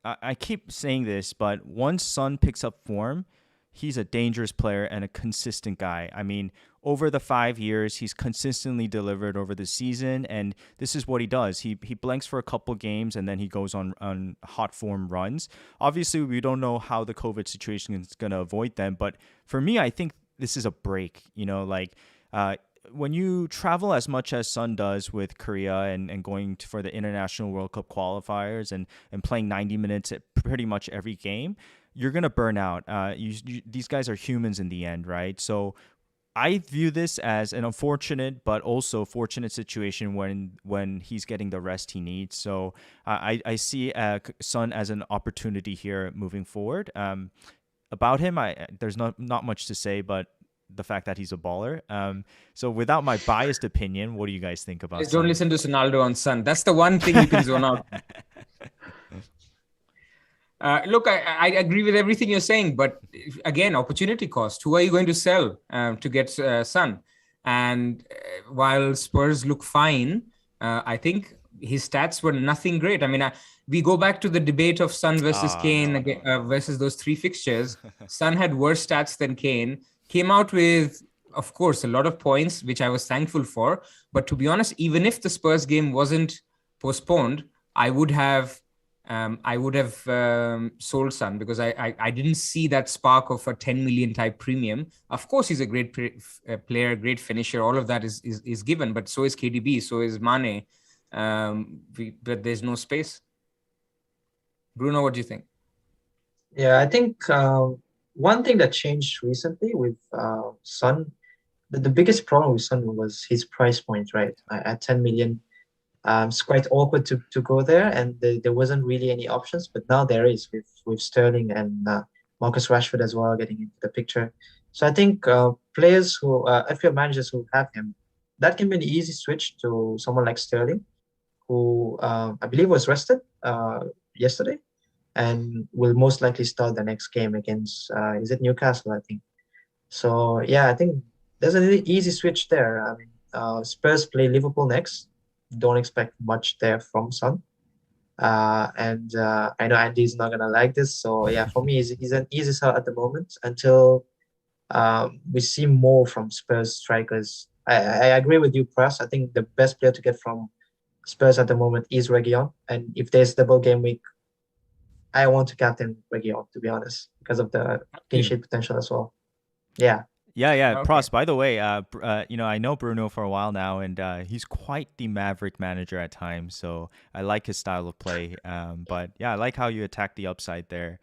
I keep saying this, but once Son picks up form, he's a dangerous player and a consistent guy. I mean, over the 5 years, he's consistently delivered over the season, and this is what he does. He blanks for a couple games, and then he goes on hot form runs. Obviously, we don't know how the COVID situation is going to avoid them, but for me, I think this is a break. When you travel as much as Son does with Korea and going for the International World Cup qualifiers and playing 90 minutes at pretty much every game, you're going to burn out. These guys are humans in the end, right? So I view this as an unfortunate but also fortunate situation when he's getting the rest he needs. So I see Son as an opportunity here moving forward. About him, there's not much to say, but the fact that he's a baller. So without my biased opinion, what do you guys think about Don't listen to Sonaldo on Son. That's the one thing you can zone out. Look, I agree with everything you're saying, but again, opportunity cost. Who are you going to sell to get Son? And while Spurs look fine, I think his stats were nothing great. I mean, we go back to the debate of Son versus Kane versus those 3 fixtures. Son had worse stats than Kane. Came out with, of course, a lot of points, which I was thankful for. But to be honest, even if the Spurs game wasn't postponed, I would have sold Son because I didn't see that spark of a 10 million type premium. Of course, he's a great player, great finisher. All of that is given, but so is KDB, so is Mane. But there's no space. Bruno, what do you think? Yeah, I think one thing that changed recently with Son, the biggest problem with Son was his price point, right? At 10 million, it's quite awkward to go there, and there wasn't really any options. But now there is with Sterling and Marcus Rashford as well getting into the picture. So I think players who, FPL managers who have him, that can be an easy switch to someone like Sterling, who I believe was rested yesterday, and will most likely start the next game against is it Newcastle, I think. So yeah, I think there's an easy switch there. I mean, Spurs play Liverpool next. Don't expect much there from Son. And I know Andy's not gonna like this. So yeah, for me, he's an easy sell at the moment until we see more from Spurs strikers. I agree with you, Pras. I think the best player to get from Spurs at the moment is Reguilon. And if there's double game week, I want to captain Reguilon, to be honest, because of the clean sheet potential as well. Yeah. Yeah. Okay. Pras, by the way, I know Bruno for a while now, and he's quite the maverick manager at times. So I like his style of play. But yeah, I like how you attack the upside there.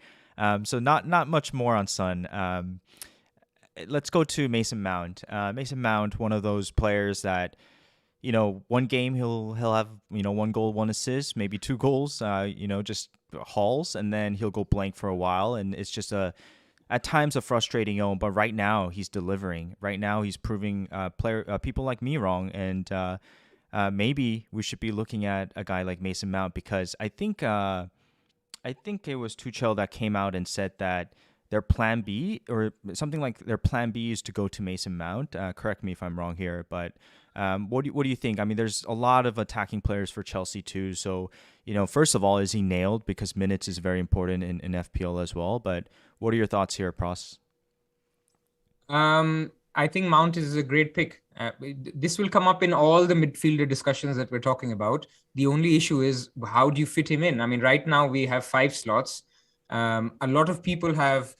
So not much more on Son. Let's go to Mason Mount. Mason Mount, one of those players that, one game he'll have 1 goal, 1 assist, maybe 2 goals. Just hauls, and then he'll go blank for a while, and it's just at times a frustrating own. But right now he's delivering. Right now he's proving people like me wrong, and maybe we should be looking at a guy like Mason Mount, because I think it was Tuchel that came out and said that their plan B, or something like their plan B, is to go to Mason Mount. Correct me if I'm wrong here, but what do you think? I mean, there's a lot of attacking players for Chelsea too. So, first of all, is he nailed? Because minutes is very important in FPL as well. But what are your thoughts here, Pras? I think Mount is a great pick. This will come up in all the midfielder discussions that we're talking about. The only issue is, how do you fit him in? I mean, right now we have 5 slots. A lot of people have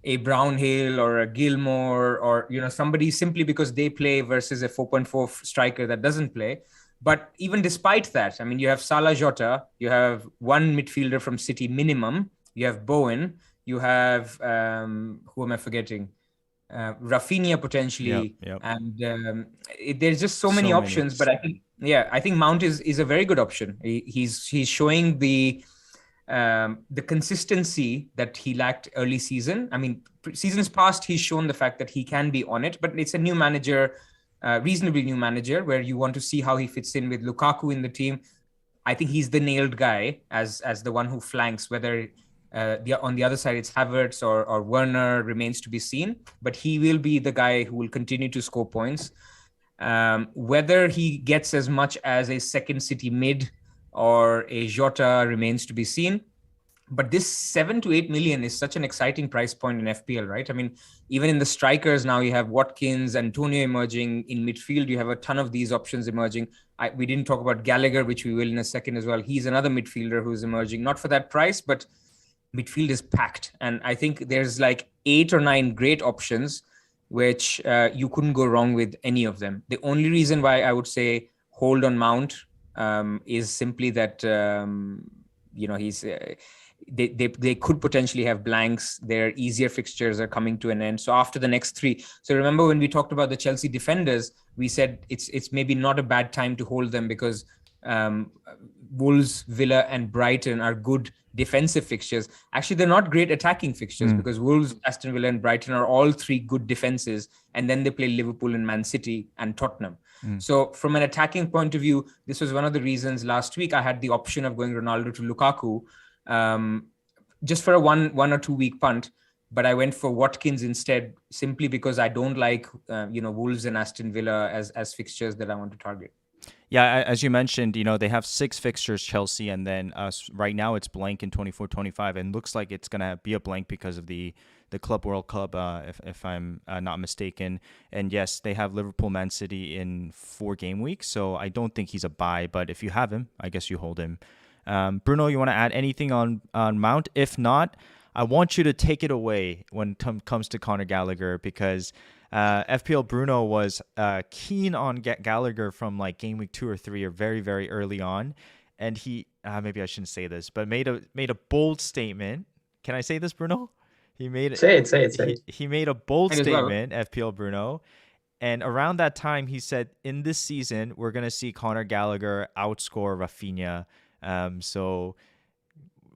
a Brownhill or a Gilmore or, somebody simply because they play versus a 4.4 striker that doesn't play. But even despite that, I mean, you have Salah, Jota, you have one midfielder from City minimum, you have Bowen, you have, who am I forgetting? Rafinha potentially. Yep. And there's just so many options. But I think Mount is a very good option. He's showing the consistency that he lacked early season. I mean, seasons past, he's shown the fact that he can be on it, but it's a new manager, reasonably new manager, where you want to see how he fits in with Lukaku in the team. I think he's the nailed guy as the one who flanks, whether on the other side it's Havertz or Werner remains to be seen, but he will be the guy who will continue to score points. Whether he gets as much as a second City mid or a Jota remains to be seen. But this 7 to 8 million is such an exciting price point in FPL, right? I mean, even in the strikers now, you have Watkins, Antonio emerging. In midfield, you have a ton of these options emerging. We didn't talk about Gallagher, which we will in a second as well. He's another midfielder who's emerging, not for that price, but midfield is packed. And I think there's like 8 or 9 great options, which you couldn't go wrong with any of them. The only reason why I would say hold on Mount is simply that he's they could potentially have blanks. Their easier fixtures are coming to an end. So after the next 3, so remember when we talked about the Chelsea defenders, we said it's maybe not a bad time to hold them because Wolves, Villa, and Brighton are good defensive fixtures. Actually, they're not great attacking fixtures because Wolves, Aston Villa, and Brighton are all 3 good defenses, and then they play Liverpool and Man City and Tottenham. So from an attacking point of view, this was one of the reasons last week I had the option of going Ronaldo to Lukaku just for a one or 2 week punt, but I went for Watkins instead simply because I don't like Wolves and Aston Villa as fixtures that I want to target. Yeah, as you mentioned, they have 6 fixtures, Chelsea, and then right now it's blank in 24-25, and looks like it's going to be a blank because of the Club World Cup, if I'm not mistaken. And yes, they have Liverpool, Man City in 4 game weeks, so I don't think he's a buy, but if you have him, I guess you hold him. Brunoo, you want to add anything on Mount? If not, I want you to take it away when it comes to Conor Gallagher, because FPLBrunoo was keen on Gallagher from like game week 2 or 3 or very, very early on. And he, maybe I shouldn't say this, but made a bold statement. Can I say this, Brunoo? He made Say it. He made a bold statement, well. FPLBrunoo. And around that time, he said, in this season, we're going to see Conor Gallagher outscore Rafinha. So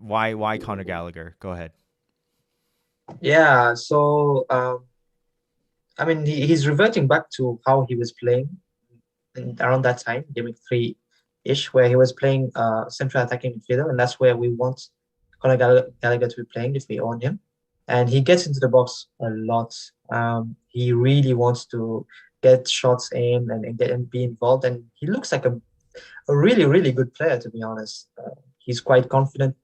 why Conor Gallagher? Go ahead. Yeah, so I mean, he's reverting back to how he was playing around that time, game 3-ish, where he was playing central attacking midfielder, and that's where we want Conor Gallagher to be playing if we own him. And he gets into the box a lot. He really wants to get shots in and be involved, and he looks like a really, really good player, to be honest. He's quite confident,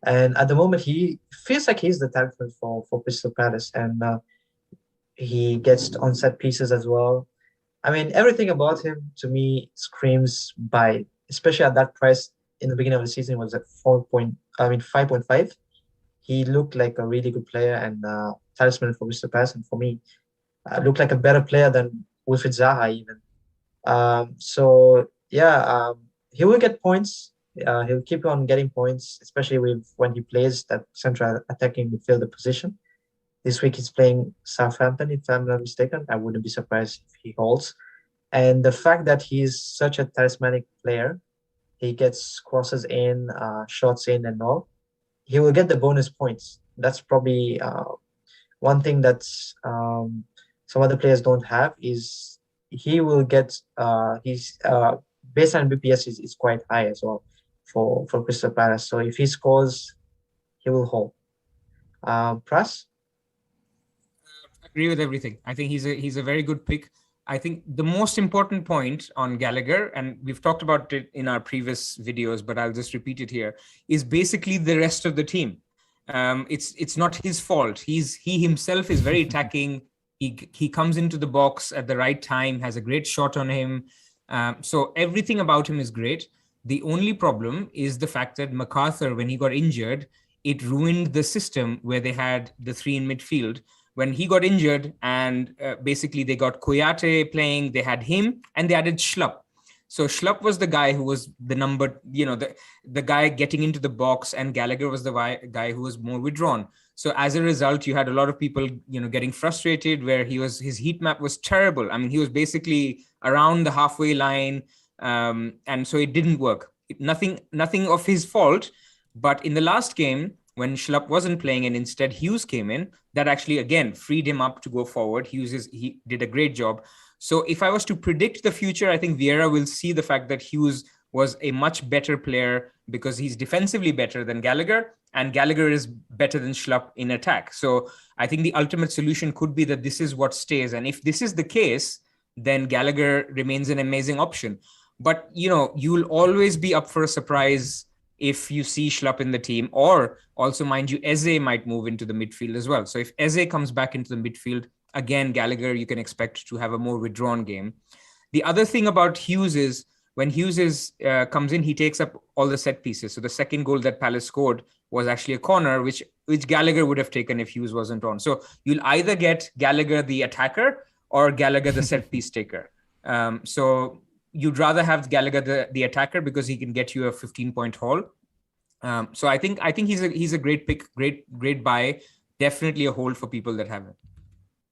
and at the moment he feels like he's the talisman for Crystal Palace, and he gets on set pieces as well. I mean, everything about him to me screams buy, especially at that price in the beginning of the season was at 5.5. He looked like a really good player and talisman for Crystal Palace, and for me, looked like a better player than Wilfried Zaha even. He will get points. He'll keep on getting points, especially when he plays that central attacking midfielder position. This week he's playing Southampton, if I'm not mistaken. I wouldn't be surprised if he holds. And the fact that he's such a talismanic player, he gets crosses in, shots in and all, he will get the bonus points. That's probably one thing that some other players don't have is he will get his baseline BPS is quite high as well for Crystal Palace. So if he scores, he will hold. Pras? Agree with everything. I think he's a very good pick. I think the most important point on Gallagher, and we've talked about it in our previous videos, but I'll just repeat it here, is basically the rest of the team. It's not his fault. He himself is very attacking. He comes into the box at the right time, has a great shot on him. So everything about him is great. The only problem is the fact that MacArthur, when he got injured, it ruined the system where they had the three in midfield. When he got injured and basically they got Koyate playing, they had him and they added Schlupp. So Schlupp was the guy who was the number, the guy getting into the box, and Gallagher was the guy who was more withdrawn. So as a result, you had a lot of people, getting frustrated where his heat map was terrible. I mean, he was basically around the halfway line. And so it didn't work. Nothing of his fault. But in the last game, when Schlupp wasn't playing and instead Hughes came in, that actually, again, freed him up to go forward. He did a great job. So if I was to predict the future, I think Vieira will see the fact that Hughes was a much better player because he's defensively better than Gallagher, and Gallagher is better than Schlupp in attack. So I think the ultimate solution could be that this is what stays. And if this is the case, then Gallagher remains an amazing option. But, you'll always be up for a surprise if you see Schlupp in the team, or also, mind you, Eze might move into the midfield as well. So if Eze comes back into the midfield, again, Gallagher, you can expect to have a more withdrawn game. The other thing about Hughes is when Hughes comes in, he takes up all the set pieces. So the second goal that Palace scored was actually a corner, which Gallagher would have taken if Hughes wasn't on. So you'll either get Gallagher the attacker or Gallagher the set piece taker. So you'd rather have Gallagher the attacker because he can get you a 15-point haul. So I think he's a great pick, great buy. Definitely a hold for people that have it.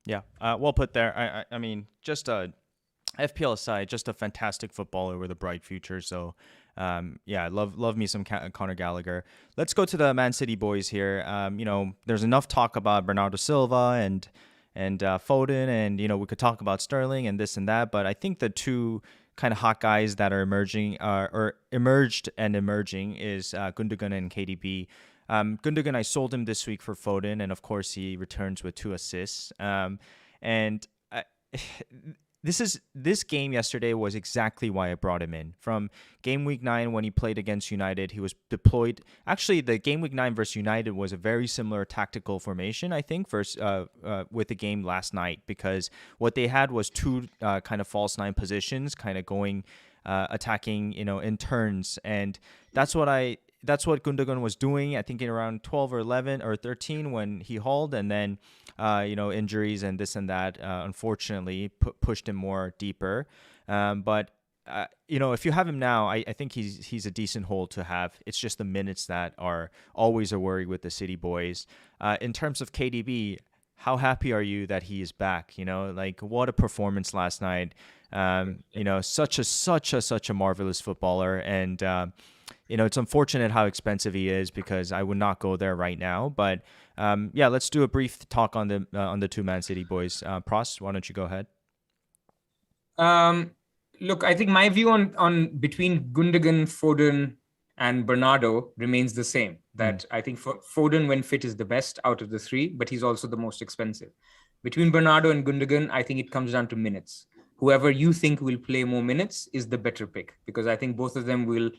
Yeah, well put there. I mean, just FPL aside, just a fantastic footballer with a bright future. So, yeah, love me some Conor Gallagher. Let's go to the Man City boys here. There's enough talk about Bernardo Silva and Foden, and we could talk about Sterling and this and that. But I think the two kind of hot guys that are emerging or emerged and emerging is Gundogan and KDB. Gundogan, I sold him this week for Foden, and of course he returns with 2 assists. This game yesterday was exactly why I brought him in. From Gameweek 9 when he played against United, he was deployed. Actually, the Gameweek 9 versus United was a very similar tactical formation, I think, versus with the game last night, because what they had was 2 kind of false 9 positions, kind of going attacking, in turns, and that's what Gundogan was doing, I think, in around 12 or 11 or 13 when he hauled, and then, injuries and this and that, unfortunately, pushed him more deeper. But if you have him now, I think he's a decent hold to have. It's just the minutes that are always a worry with the City boys. In terms of KDB, how happy are you that he is back? What a performance last night. Such a marvelous footballer, and it's unfortunate how expensive he is because I would not go there right now. But let's do a brief talk on the two Man City boys. Pras, why don't you go ahead? Look, I think my view on between Gundogan, Foden, and Bernardo remains the same. That I think Foden, when fit, is the best out of the three, but he's also the most expensive. Between Bernardo and Gundogan, I think it comes down to minutes. Whoever you think will play more minutes is the better pick, because I think both of them will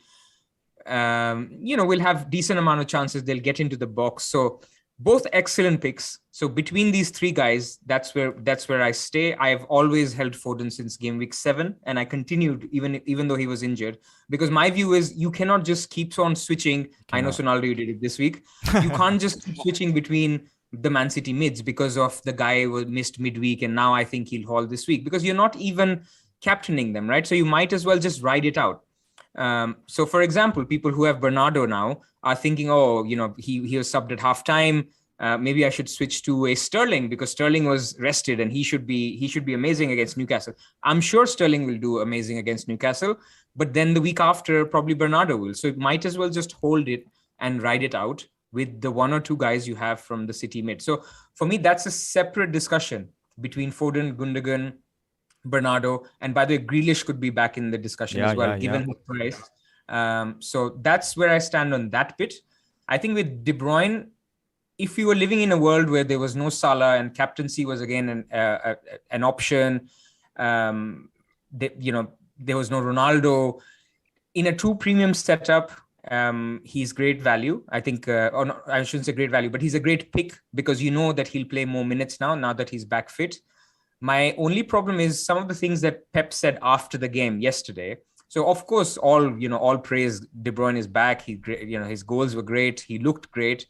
have decent amount of chances. They'll get into the box. So both excellent picks. So between these three guys, that's where I stay. I've always held Foden since game week 7, and I continued even though he was injured, because my view is you cannot just keep on switching. I know Sonaldo, you did it this week. You can't just keep switching between the Man City mids because of the guy who missed midweek, and now I think he'll haul this week, because you're not even captaining them, right? So you might as well just ride it out. So, for example, people who have Bernardo now are thinking, he was subbed at halftime. Maybe I should switch to a Sterling because Sterling was rested and he should be amazing against Newcastle. I'm sure Sterling will do amazing against Newcastle, but then the week after, probably Bernardo will. So it might as well just hold it and ride it out with the 1 or 2 guys you have from the City mid. So for me, that's a separate discussion between Foden, Gundogan, Bernardo, and by the way, Grealish could be back in the discussion as well, given his price. So that's where I stand on that bit. I think with De Bruyne, if you were living in a world where there was no Salah and captaincy was again an option, there was no Ronaldo, in a true premium setup, he's great value. I think, I shouldn't say great value, but he's a great pick because you know that he'll play more minutes now that he's back fit. My only problem is some of the things that Pep said after the game yesterday. So of course, all praise. De Bruyne is back. His goals were great. He looked great.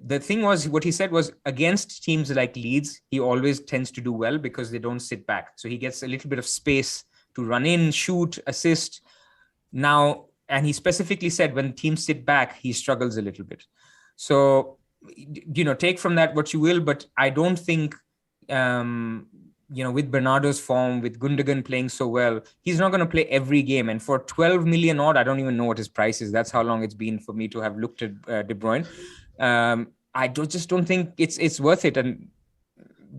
The thing was, what he said was, against teams like Leeds, he always tends to do well because they don't sit back. So he gets a little bit of space to run in, shoot, assist. Now, and he specifically said when teams sit back, he struggles a little bit. So, take from that what you will, but I don't think, with Bernardo's form, with Gundogan playing so well, he's not going to play every game. And for 12 million odd, I don't even know what his price is. That's how long it's been for me to have looked at De Bruyne. I just don't think it's worth it. And,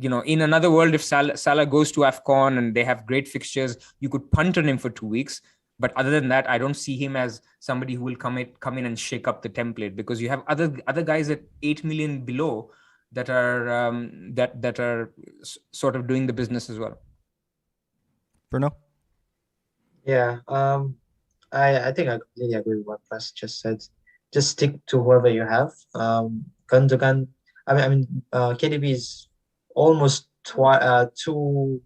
in another world, if Salah goes to AFCON and they have great fixtures, you could punt on him for 2 weeks. But other than that, I don't see him as somebody who will come in and shake up the template, because you have other guys at 8 million below that are sort of doing the business as well. Brunoo? Yeah, I think I completely agree with what Pras just said. Just stick to whoever you have. Gundogan, KDB is almost two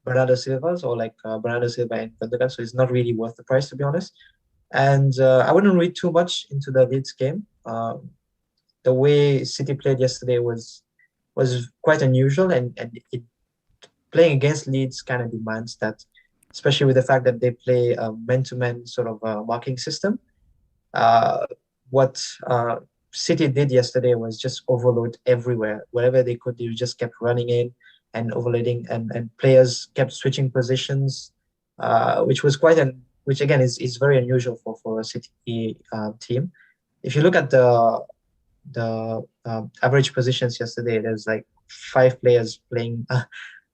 Bernardo Silva's, or like Bernardo Silva and Gundogan, so it's not really worth the price, to be honest. And I wouldn't read too much into the Leeds game. The way City played yesterday was quite unusual, and playing against Leeds kind of demands that, especially with the fact that they play a man-to-man sort of marking system. What City did yesterday was just overload everywhere. Wherever they could, they just kept running in and overloading, and players kept switching positions, which was which again is very unusual for a City team. If you look at the average positions yesterday, there's like 5 players playing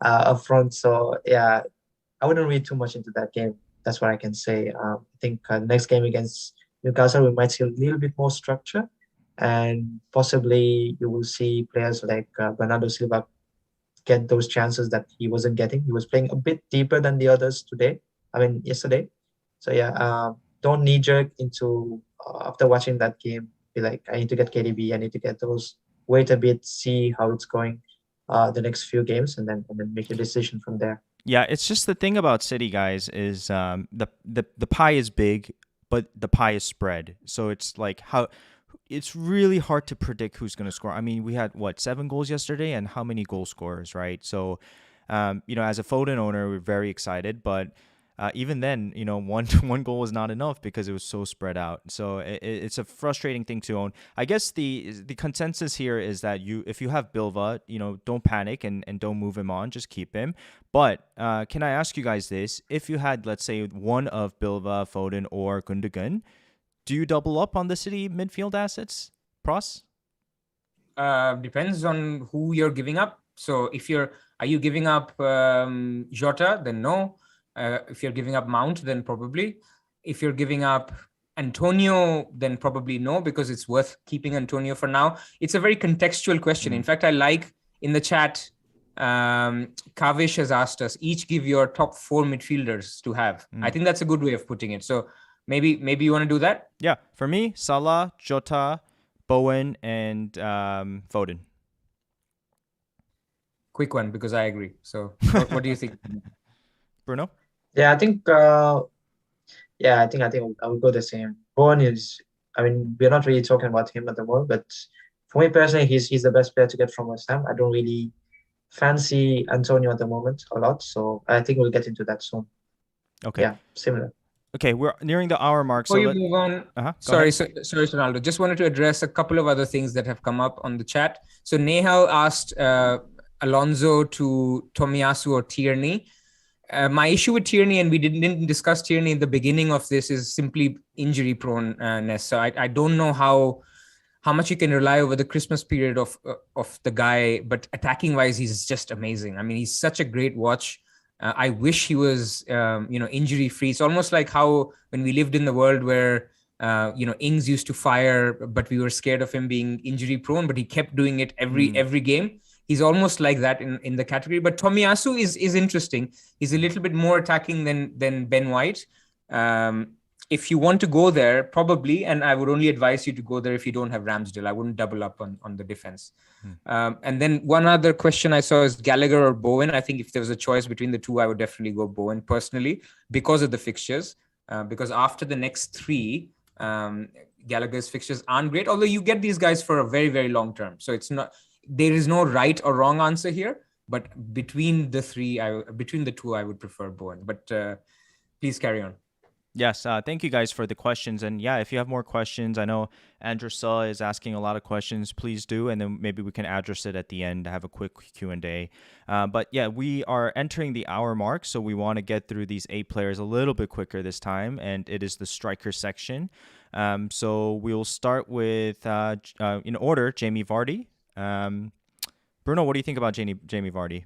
up front. So yeah, I wouldn't read too much into that game. That's what I can say. I think next game against Newcastle, we might see a little bit more structure, and possibly you will see players like Bernardo Silva get those chances that he wasn't getting. He was playing a bit deeper than the others yesterday. So yeah, don't knee jerk into after watching that game, be like, I need to get KDB, I need to get those. Wait a bit, see how it's going the next few games, and then make your decision from there. Yeah, it's just the thing about City, guys, is the pie is big, but the pie is spread. So it's like it's really hard to predict who's going to score. I mean, we had 7 goals yesterday, and how many goal scorers, right? So, as a Foden owner, we're very excited, but even then, one goal was not enough because it was so spread out. So it's a frustrating thing to own. I guess the consensus here is that if you have Bilva, don't panic and don't move him on, just keep him. But can I ask you guys this? If you had, let's say, one of Bilva, Foden, or Gundogan, do you double up on the City midfield assets, Pras? Depends on who you're giving up. So are you giving up Jota? Then no. If you're giving up Mount, then probably. If you're giving up Antonio, then probably no, because it's worth keeping Antonio for now. It's a very contextual question. In fact, I like in the chat, Kavish has asked us, each give your top 4 midfielders to have. I think that's a good way of putting it. So maybe you want to do that? Yeah. For me, Salah, Jota, Bowen, and Foden. Quick one, because I agree. So what do you think? Brunoo? Yeah, I think I think I would go the same. Bowen is, we're not really talking about him at the moment, but for me personally, he's the best player to get from West Ham. I don't really fancy Antonio at the moment a lot, so I think we'll get into that soon. Okay. Yeah, similar. Okay, we're nearing the hour mark. Before you move on, sorry, Sonaldo. Just wanted to address a couple of other things that have come up on the chat. So Nehal asked Alonso to Tomiyasu or Tierney. My issue with Tierney, and we didn't discuss Tierney in the beginning of this, is simply injury proneness. So I don't know how much you can rely over the Christmas period of the guy, but attacking wise, he's just amazing. I mean, he's such a great watch. I wish he was, injury free. It's almost like how when we lived in the world where, Ings used to fire, but we were scared of him being injury prone, but he kept doing it every game. He's almost like that in the category. But Tomiyasu is interesting. He's a little bit more attacking than Ben White. if you want to go there, probably, and I would only advise you to go there if you don't have Ramsdale. I wouldn't double up on the defense. And then one other question I saw is Gallagher or Bowen. I think if there was a choice between the two, I would definitely go Bowen personally because of the fixtures. Because after the next three, Gallagher's fixtures aren't great, although you get these guys for a very, very long term. So there is no right or wrong answer here. But between the two, I would prefer Bowen. But please carry on. Yes, thank you guys for the questions. And yeah, if you have more questions, I know Andrew Saw is asking a lot of questions. Please do, and then maybe we can address it at the end, have a quick Q&A. But yeah, we are entering the hour mark, so we want to get through these 8 players a little bit quicker this time, and it is the striker section. So we'll start with, in order, Jamie Vardy. Brunoo, what do you think about Jamie Vardy?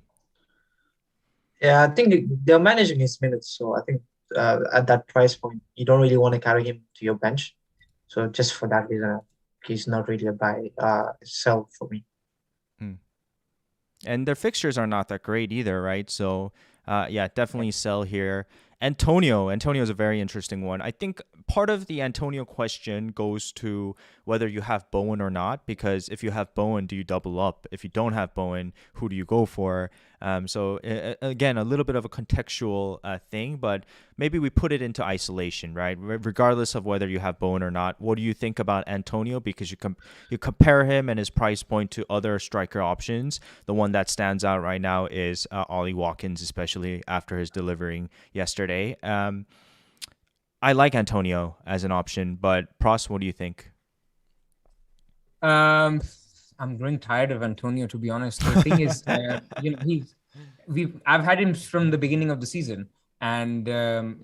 Yeah, I think they're managing his minutes, so I think at that price point, you don't really want to carry him to your bench. So just for that reason, he's not really a buy, sell for me. And their fixtures are not that great either, right? So yeah, definitely sell here. Antonio is a very interesting one. I think part of the Antonio question goes to whether you have Bowen or not, because if you have Bowen, do you double up? If you don't have Bowen, who do you go for? So again, a little bit of a contextual thing, but maybe we put it into isolation, right? Regardless of whether you have Bowen or not, what do you think about Antonio? Because you compare him and his price point to other striker options. The one that stands out right now is Ollie Watkins, especially after his delivering yesterday. I like Antonio as an option, but Pras, what do you think? I'm growing tired of Antonio, to be honest. The thing is, I've had him from the beginning of the season, and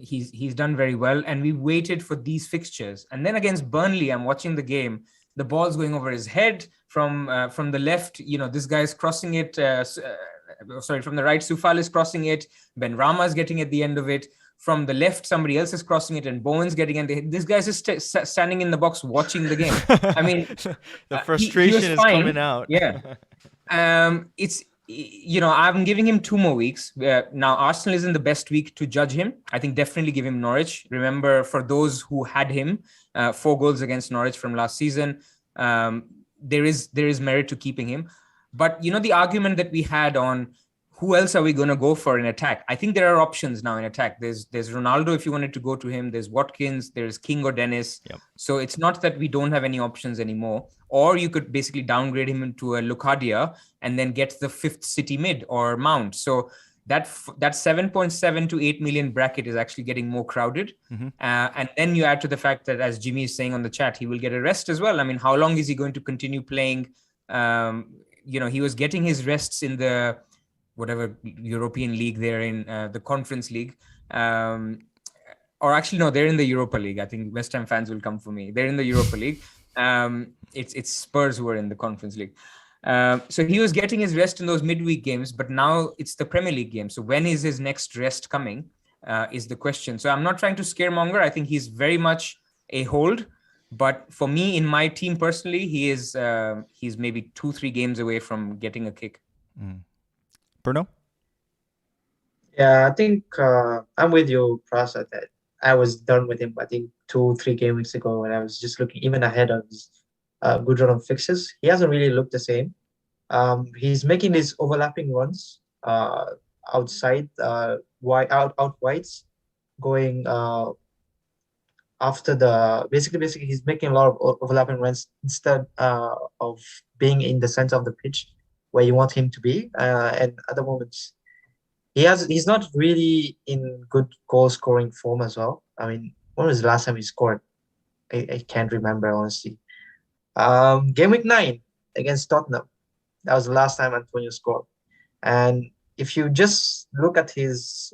he's done very well. And we waited for these fixtures, and then against Burnley, I'm watching the game. The ball's going over his head from the left. This guy's crossing it. From the right, Soufal is crossing it. Ben Rama is getting at the end of it. From the left, somebody else is crossing it, and Bowen's getting in. This guy's just standing in the box watching the game. I mean, the frustration is coming out. Yeah. It's, I'm giving him 2 more weeks. Now, Arsenal isn't the best week to judge him. I think definitely give him Norwich. Remember, for those who had him, 4 goals against Norwich from last season, there is merit to keeping him. But, the argument that we had on who else are we going to go for in attack? I think there are options now in attack. There's Ronaldo if you wanted to go to him. There's Watkins. There's King or Dennis. Yep. So it's not that we don't have any options anymore. Or you could basically downgrade him into a Lucadia and then get the 5th City mid or Mount. So that 7.7 to 8 million bracket is actually getting more crowded. Mm-hmm. And then you add to the fact that, as Jimmy is saying on the chat, he will get a rest as well. I mean, how long is he going to continue playing? He was getting his rests in the whatever European league they're in, the Conference League. Or actually, no, they're in the Europa League. I think West Ham fans will come for me. They're in the Europa League. It's Spurs who are in the Conference League. So he was getting his rest in those midweek games, but now it's the Premier League game. So when is his next rest coming is the question. So I'm not trying to scaremonger. I think he's very much a hold. But for me, in my team personally, he's maybe 2-3 games away from getting a kick. Brunoo? Yeah, I think I'm with you, Pras, that I was done with him, I think 2-3 game weeks ago when I was just looking even ahead of his good run of fixes. He hasn't really looked the same. He's making these overlapping runs outside, out wides, going after basically he's making a lot of overlapping runs instead of being in the center of the pitch where you want him to be. And at the moment, he's not really in good goal scoring form as well. I mean, when was the last time he scored? I can't remember, honestly. Gameweek 9 against Tottenham. That was the last time Antonio scored. And if you just look at his,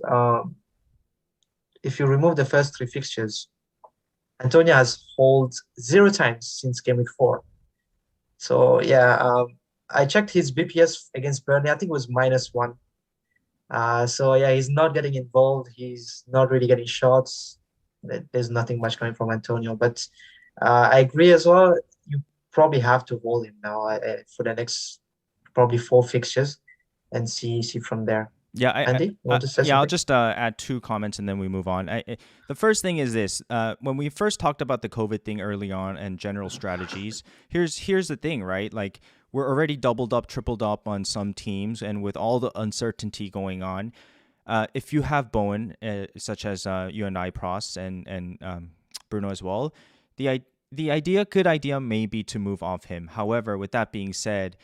if you remove the first 3 fixtures, Antonio has holed 0 times since Gameweek 4. So yeah, I checked his BPS against Burnley. I think it was -1. So yeah, he's not getting involved. He's not really getting shots. There's nothing much coming from Antonio. But I agree as well. You probably have to hold him now for the next probably 4 fixtures and see from there. Yeah, Andy, you want to say yeah, I'll something? just add 2 comments and then we move on. The first thing is this: when we first talked about the COVID thing early on and general strategies, here's the thing, right? Like we're already doubled up, tripled up on some teams, and with all the uncertainty going on, if you have Bowen, such as you and I, Pras, and Brunoo as well, good idea may be to move off him. However, with that being said,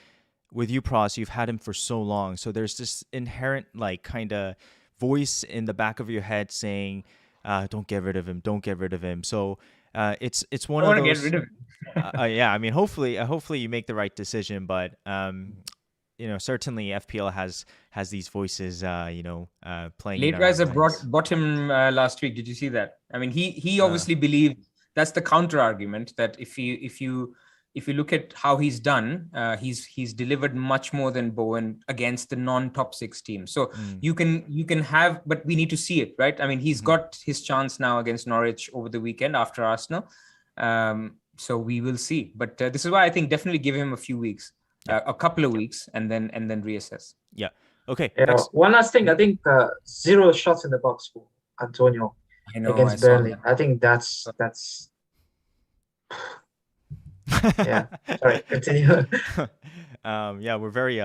with you, Pras, you've had him for so long, so there's this inherent like kind of voice in the back of your head saying, "Don't get rid of him, don't get rid of him." So it's one I of want to get those. rid of him. Yeah, I mean, hopefully you make the right decision, but certainly FPL has these voices, playing in Late our Riser minds. bought him last week. Did you see that? I mean, he Uh, obviously believed that's the counter argument that if you look at how he's done, he's delivered much more than Bowen against the non-top 6 teams. So you can have, but we need to see it, right? I mean, he's got his chance now against Norwich over the weekend after Arsenal. So we will see. But this is why I think definitely give him a few weeks, a couple of weeks, and then reassess. Yeah. Okay. Yeah. Next. One last thing, I think 0 shots in the box for Antonio I know. I against saw Burnley. that. I think that's yeah. Sorry, continue. Yeah, we're very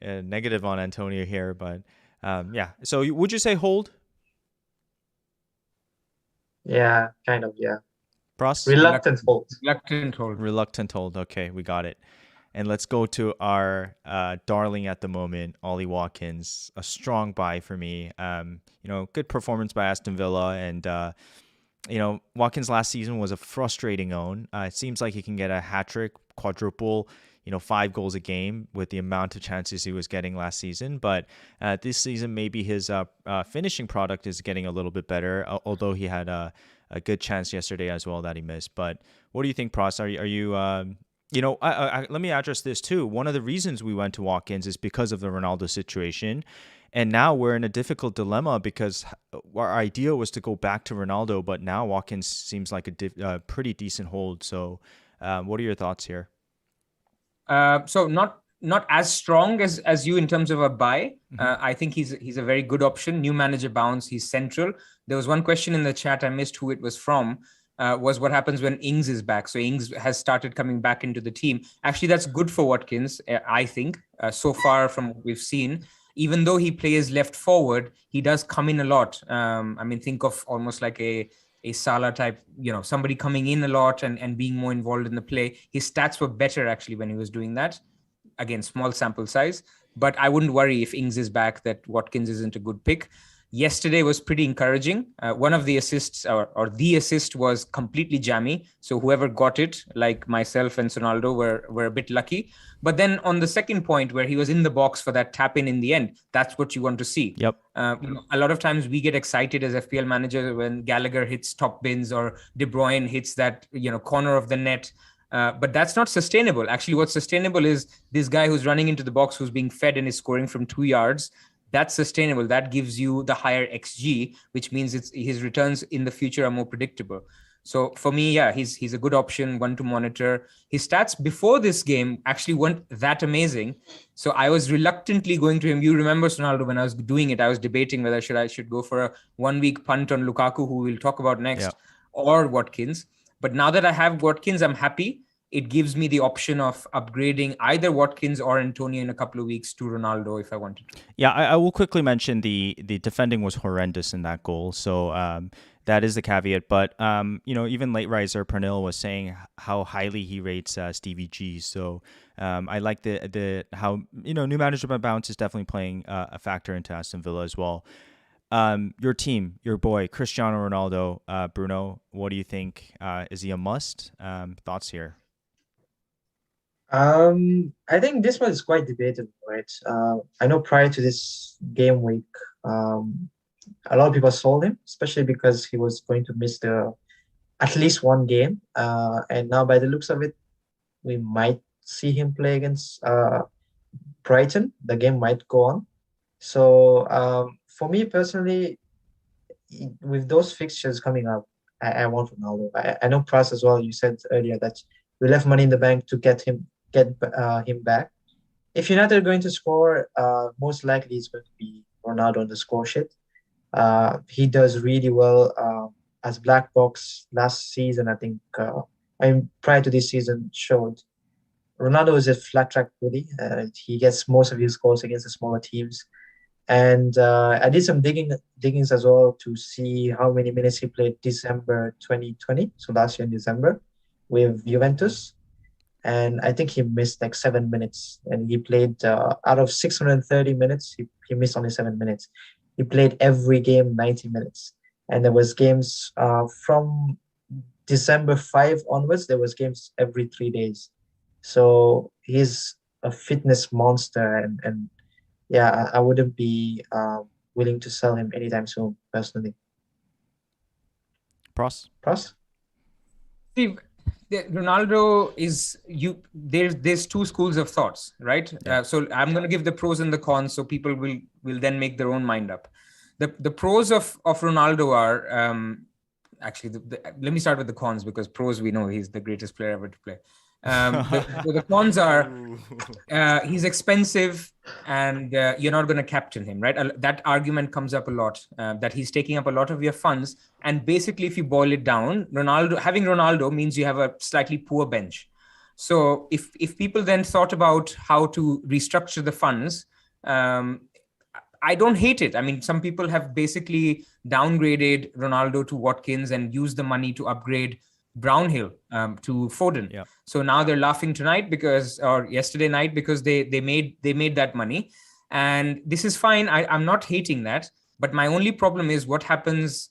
negative on Antonio here, but yeah. So would you say hold, Yeah, kind of, yeah. Pras? Reluctant hold. Reluctant hold. Reluctant hold. Okay, we got it. And let's go to our darling at the moment, Ollie Watkins. A strong buy for me. Good performance by Aston Villa, and Watkins last season was a frustrating own. It seems like he can get a hat trick, quadruple, 5 goals a game with the amount of chances he was getting last season. But this season, maybe his finishing product is getting a little bit better, although he had a good chance yesterday as well that he missed. But what do you think, Pras? Are you let me address this too. One of the reasons we went to Watkins is because of the Ronaldo situation. And now we're in a difficult dilemma because our idea was to go back to Ronaldo, but now Watkins seems like a pretty decent hold. So what are your thoughts here? So not as strong as you in terms of a buy. I think he's a very good option. New manager bounce. He's central. There was one question in the chat, I missed who it was from. Was what happens when Ings is back. So Ings has started coming back into the team. Actually, that's good for Watkins, I think, so far from what we've seen. Even though he plays left forward, he does come in a lot. I mean, think of almost like a Salah type, somebody coming in a lot and being more involved in the play. His stats were better actually when he was doing that. Again, small sample size, but I wouldn't worry if Ings is back that Watkins isn't a good pick. Yesterday was pretty encouraging. One of the assists or the assist was completely jammy. So whoever got it, like myself and Sonaldo, were a bit lucky. But then on the second point where he was in the box for that tap in the end, that's what you want to see. Yep. A lot of times we get excited as FPL managers when Gallagher hits top bins or De Bruyne hits that, corner of the net. But that's not sustainable. Actually, what's sustainable is this guy who's running into the box, who's being fed and is scoring from 2 yards. That's sustainable. That gives you the higher XG, which means his returns in the future are more predictable. So for me, yeah, he's a good option, one to monitor. His stats before this game actually weren't that amazing. So I was reluctantly going to him. You remember, Sonaldo, when I was doing it, I was debating whether I should go for a 1 week punt on Lukaku, who we'll talk about next, or Watkins. But now that I have Watkins, I'm happy. It gives me the option of upgrading either Watkins or Antonio in a couple of weeks to Ronaldo if I wanted to. Yeah, I will quickly mention the defending was horrendous in that goal. So that is the caveat. But, even late riser Pernil was saying how highly he rates Stevie G. So I like the how, new management bounce is definitely playing a factor into Aston Villa as well. Your team, your boy, Cristiano Ronaldo, Brunoo, what do you think? Is he a must? Thoughts here? I think this one is quite debatable, right? I know prior to this game week, a lot of people sold him, especially because he was going to miss at least one game. And now, by the looks of it, we might see him play against Brighton. The game might go on. So for me personally, with those fixtures coming up, I want Ronaldo. I know Pras as well. You said earlier that we left money in the bank to get him back. if United are going to score, most likely it's going to be Ronaldo on the score sheet. He does really well as black box last season. I think, prior to this season showed Ronaldo is a flat track bully. He gets most of his goals against the smaller teams. And I did some diggings as well to see how many minutes he played December 2020, so last year in December, with Juventus. And I think he missed like 7 minutes. And he played out of 630 minutes, he missed only 7 minutes. He played every game 90 minutes. And there was games from December 5 onwards, there was games every 3 days. So he's a fitness monster, and yeah, I wouldn't be willing to sell him anytime soon, personally. Pras? Pras? Steve, Ronaldo is you. There's two schools of thoughts, right? Yeah. So I'm going to give the pros and the cons, so people will then make their own mind up. The pros of Ronaldo are actually let me start with the cons, because pros we know he's the greatest player ever to play. The cons are he's expensive, and you're not going to captain him, right? That argument comes up a lot, that he's taking up a lot of your funds. And basically, if you boil it down, having Ronaldo means you have a slightly poor bench. So if people then thought about how to restructure the funds, I don't hate it. I mean, some people have basically downgraded Ronaldo to Watkins and used the money to upgrade Brownhill to Foden. Yeah. So now they're laughing tonight or yesterday night, because they made that money. And this is fine. I'm not hating that. But my only problem is what happens.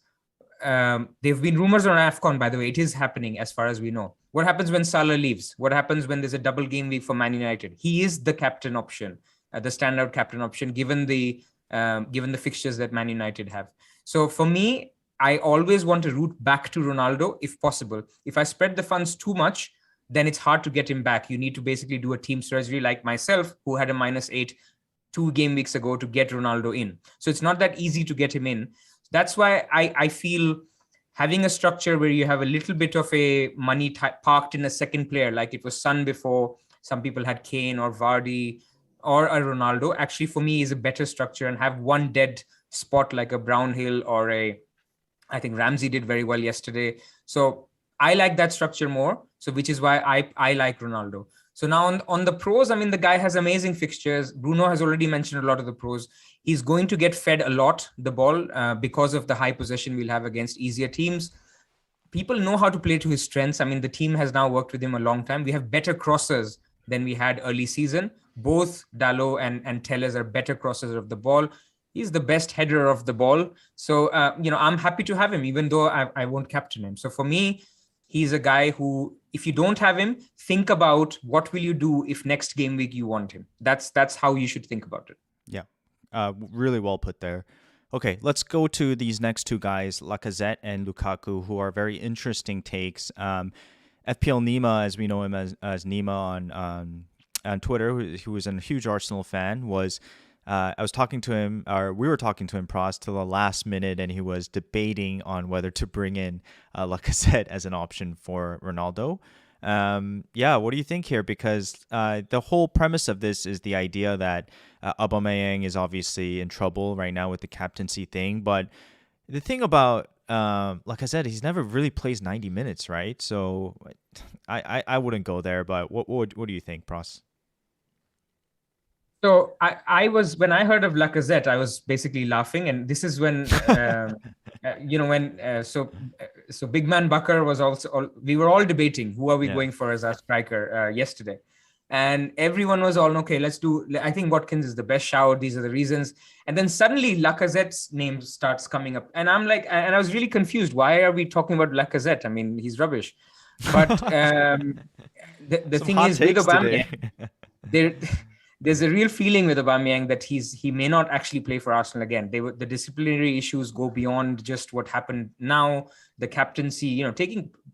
There've been rumors on AFCON, by the way. It is happening as far as we know. What happens when Salah leaves? What happens when there's a double game week for Man United? He is the captain option, the standout captain option, given the fixtures that Man United have. So for me, I always want to root back to Ronaldo if possible. If I spread the funds too much, then it's hard to get him back. You need to basically do a team strategy like myself, who had a -8 2 game weeks ago to get Ronaldo in. So it's not that easy to get him in. That's why I feel having a structure where you have a little bit of a money parked in a second player, like it was Son before, some people had Kane or Vardy or a Ronaldo, actually for me is a better structure, and have one dead spot like a Brownhill or I think Ramsey did very well yesterday. So I like that structure more. So which is why I like Ronaldo. So now on the pros, I mean, the guy has amazing fixtures. Bruno has already mentioned a lot of the pros. He's going to get fed a lot, the ball, because of the high possession we'll have against easier teams. People know how to play to his strengths. I mean, the team has now worked with him a long time. We have better crossers than we had early season. Both Dalot and Telles are better crossers of the ball. He's the best header of the ball. So, I'm happy to have him, even though I won't captain him. So for me, he's a guy who, if you don't have him, think about what will you do if next game week you want him. That's how you should think about it. Yeah, really well put there. Okay, let's go to these next two guys, Lacazette and Lukaku, who are very interesting takes. FPL Nima, as we know him as Nima on Twitter, who was a huge Arsenal fan, was... I was talking to him, or we were talking to him, Pras, till the last minute, and he was debating on whether to bring in Lacazette as an option for Ronaldo. What do you think here? Because the whole premise of this is the idea that Aubameyang is obviously in trouble right now with the captaincy thing. But the thing about Lacazette, he's never really plays 90 minutes, right? So I wouldn't go there. But what do you think, Pras? So I was, when I heard of Lacazette, I was basically laughing, and this is when so Big Man Bakar was also. We were all debating who are we going for as our striker yesterday, and everyone was all okay. Let's do. I think Watkins is the best shout. These are the reasons, and then suddenly Lacazette's name starts coming up, and I'm like, and I was really confused. Why are we talking about Lacazette? I mean, he's rubbish. But the thing is with Aubameyang, there's a real feeling with Aubameyang that he may not actually play for Arsenal again. The disciplinary issues go beyond just what happened now. The captaincy,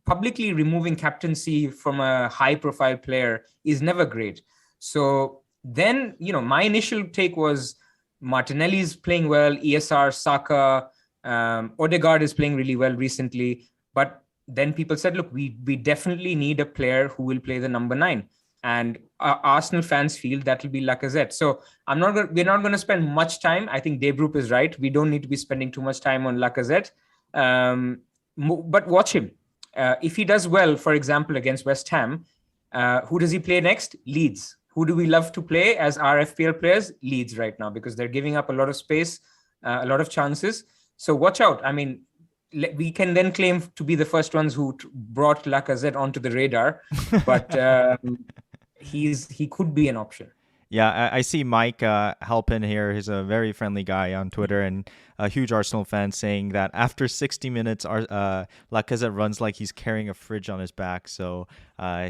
publicly removing captaincy from a high-profile player is never great. So then, my initial take was Martinelli's playing well, ESR, Saka, Odegaard is playing really well recently. But then people said, look, we definitely need a player who will play the number 9. and Arsenal fans feel that will be Lacazette. So we're not going to spend much time. I think Dave Roop is right. We don't need to be spending too much time on Lacazette. But watch him. If he does well, for example, against West Ham, who does he play next? Leeds. Who do we love to play as our FPL players? Leeds right now, because they're giving up a lot of space, a lot of chances. So watch out. I mean, we can then claim to be the first ones who brought Lacazette onto the radar, but he could be an option. Yeah, I see Mike Halpin here. He's a very friendly guy on Twitter and a huge Arsenal fan, saying that after 60 minutes, Lacazette runs like he's carrying a fridge on his back. So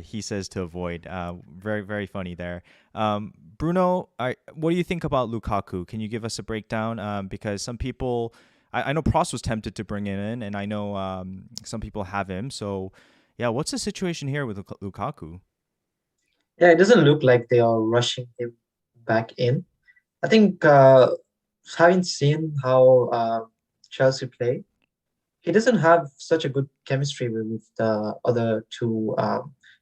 he says to avoid. Very, very funny there. Bruno, what do you think about Lukaku? Can you give us a breakdown? Because some people, I know Pras was tempted to bring him in, and I know some people have him. So yeah, what's the situation here with Lukaku? Yeah, it doesn't look like they are rushing him back in. I think having seen how Chelsea play, he doesn't have such a good chemistry with the other two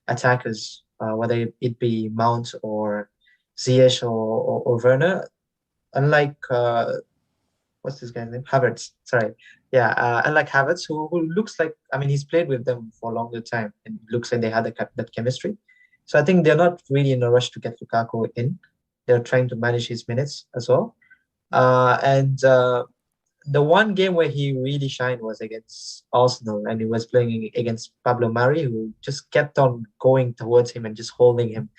attackers, whether it be Mount or Ziyech or Werner. Unlike what's this guy's name? Havertz. Sorry. Yeah, unlike Havertz, who looks like, I mean, he's played with them for a longer time and looks like they had that chemistry. So I think they're not really in a rush to get Lukaku in. They're trying to manage his minutes as well. And the one game where he really shined was against Arsenal, and he was playing against Pablo Mari, who just kept on going towards him and just holding him,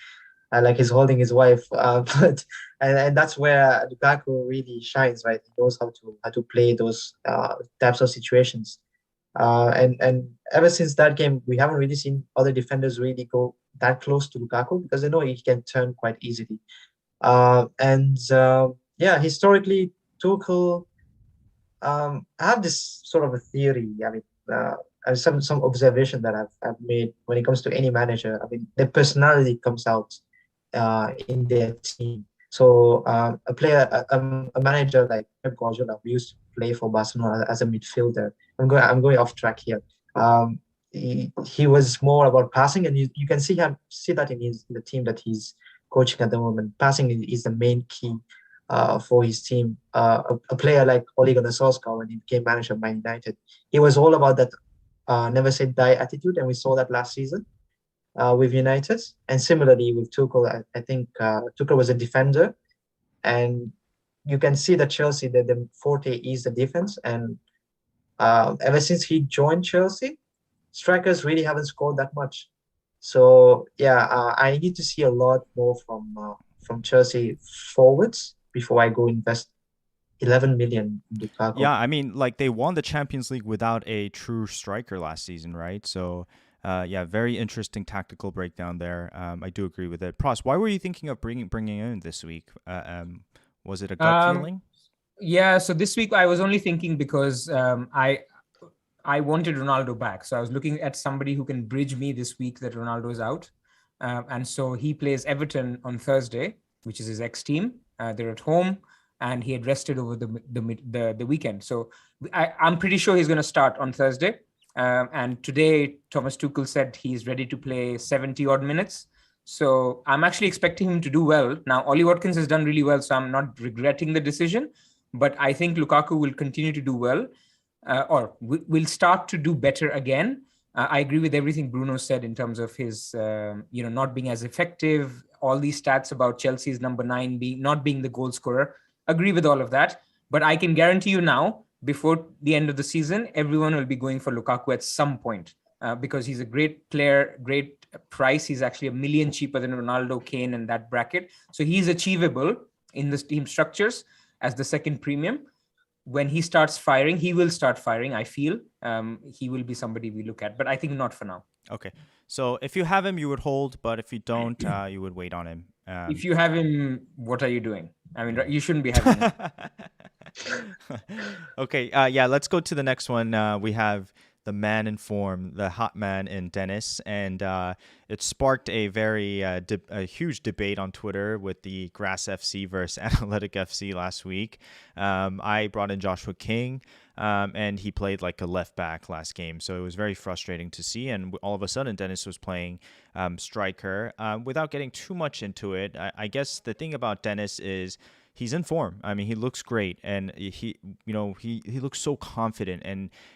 like he's holding his wife. And that's where Lukaku really shines, right? He knows how to play those types of situations. And ever since that game, we haven't really seen other defenders really go that close to Lukaku because they know he can turn quite easily. Yeah, historically, Tuchel. I have this sort of a theory. I mean, some observation that I've made when it comes to any manager. I mean, their personality comes out in their team. So a manager like Pep Guardiola, who used to play for Barcelona as a midfielder. I'm going off track here. He was more about passing, and you can see that in the team that he's coaching at the moment. Passing is the main key for his team. A player like Ole Gunnar Solskjaer, when he became manager of Man United, he was all about that never say die attitude, and we saw that last season with United. And similarly with Tuchel, I think Tuchel was a defender, and you can see that Chelsea, the forte is the defense. And ever since he joined Chelsea, strikers really haven't scored that much. So yeah, I need to see a lot more from Chelsea forwards before I go invest 11 million in Lukaku. Yeah, I mean, like they won the Champions League without a true striker last season, right? So yeah, very interesting tactical breakdown there. I do agree with it. Pras, why were you thinking of bringing in this week? Was it a gut feeling? Yeah, so this week I was only thinking because I wanted Ronaldo back. So I was looking at somebody who can bridge me this week that Ronaldo is out. And so he plays Everton on Thursday, which is his ex-team. They're at home, and he had rested over the weekend. So I'm pretty sure he's going to start on Thursday. And today, Thomas Tuchel said he's ready to play 70-odd minutes. So I'm actually expecting him to do well. Now, Ollie Watkins has done really well, so I'm not regretting the decision. But I think Lukaku will continue to do well. Or will start to do better again. I agree with everything Bruno said in terms of his, not being as effective. All these stats about Chelsea's number 9 not being the goal scorer. Agree with all of that. But I can guarantee you now, before the end of the season, everyone will be going for Lukaku at some point because he's a great player, great price. He's actually $1 million cheaper than Ronaldo, Kane, and that bracket. So he's achievable in the team structures as the second premium. When he starts firing, he will start firing, I feel. He will be somebody we look at, but I think not for now. Okay. So if you have him, you would hold, but if you don't, you would wait on him. If you have him, what are you doing? I mean, you shouldn't be having him. Okay. Yeah, let's go to the next one. We have the man in form, the hot man in Dennis, and it sparked a very a huge debate on Twitter with the Grass FC versus Analytic FC last week. I brought in Joshua King, and he played like a left back last game, so it was very frustrating to see. And all of a sudden, Dennis was playing striker. Without getting too much into it, I guess the thing about Dennis is he's in form. I mean, he looks great, and he looks so confident,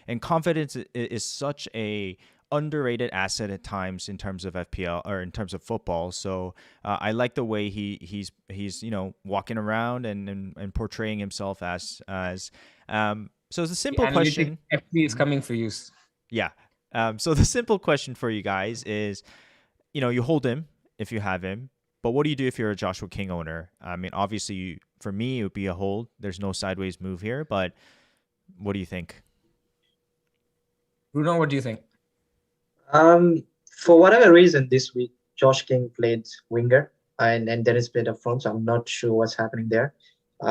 and confidence is such a underrated asset at times in terms of FPL or in terms of football. So I like the way he's walking around and portraying himself as. So it's a simple question. FP is coming for you. Yeah. So the simple question for you guys is, you hold him if you have him. But what do you do if you're a Joshua King owner? I mean, obviously, for me, it would be a hold. There's no sideways move here. But what do you think? Brunoo, what do you think? For whatever reason, this week, Josh King played winger and Dennis played up front. So I'm not sure what's happening there.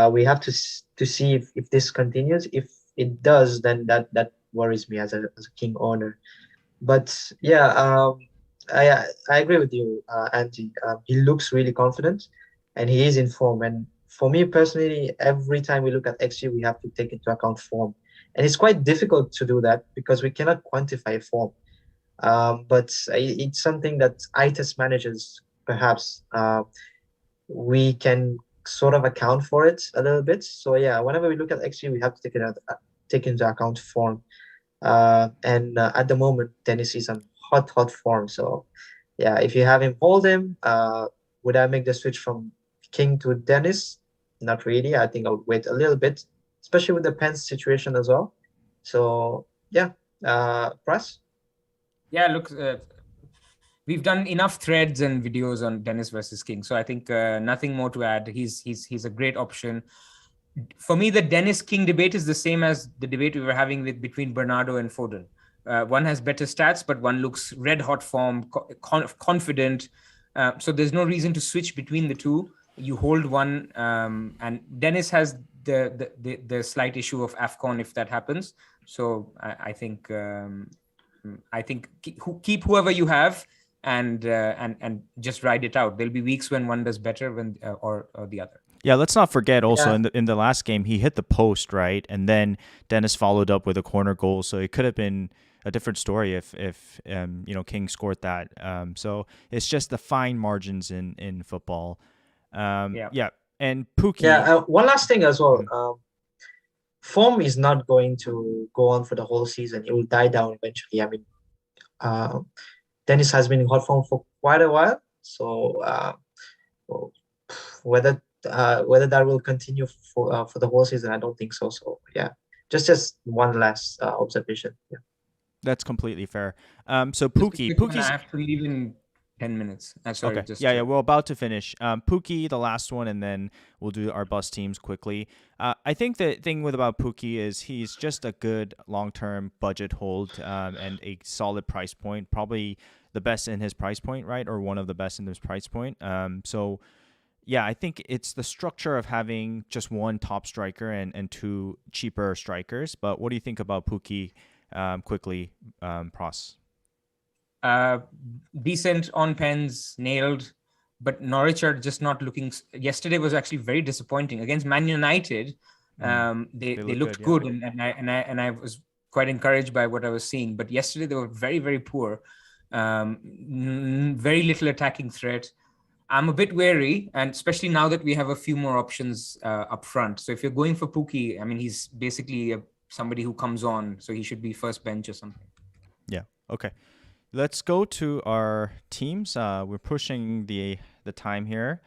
We have to see if this continues. If it does, then that worries me as a King owner. But yeah, I agree with you, Andy. He looks really confident, and he is in form. And for me personally, every time we look at XG, we have to take into account form, and it's quite difficult to do that because we cannot quantify form. But it's something that eye test managers perhaps we can sort of account for it a little bit. So yeah, whenever we look at XG, we have to take into account form. And at the moment, Dennis is on hot form. So yeah, if you have him, hold him. Would I make the switch from King to Dennis? Not really. I think I'll wait a little bit, especially with the Pence situation as well. So yeah, Pras? Yeah, look, we've done enough threads and videos on Dennis versus King. So I think nothing more to add. He's a great option. For me, the Dennis King debate is the same as the debate we were having between Bernardo and Foden. One has better stats, but one looks red hot form, confident. So there's no reason to switch between the two. You hold one, and Dennis has the slight issue of AFCON if that happens. So I think keep whoever you have and just ride it out. There'll be weeks when one does better or the other. Yeah, let's not forget also in the last game he hit the post, right? And then Dennis followed up with a corner goal, so it could have been a different story if King scored that. So it's just the fine margins in football. Yeah. And Pookie. Yeah, one last thing as well. Form is not going to go on for the whole season. It will die down eventually. I mean, Dennis has been in hot form for quite a while, so whether that will continue for the whole season, I don't think so. So yeah, just one last observation. Yeah, that's completely fair. So Pookie's I have to leave in 10 minutes. Sorry, okay. Yeah, we're about to finish. Pookie, the last one, and then we'll do our bus teams quickly. I think the thing about Pookie is he's just a good long-term budget hold and a solid price point, probably the best in his price point, right? Or one of the best in his price point. So yeah, I think it's the structure of having just one top striker and two cheaper strikers. But what do you think about Pookie quickly, Pras? Decent on pens, nailed, but Norwich are just not looking. Yesterday was actually very disappointing against Man United. They looked good, and I was quite encouraged by what I was seeing. But yesterday they were very, very poor. Very little attacking threat. I'm a bit wary, and especially now that we have a few more options up front. So if you're going for Pookie, I mean, he's basically somebody who comes on, so he should be first bench or something. Yeah. Okay. Let's go to our teams. We're pushing the time here.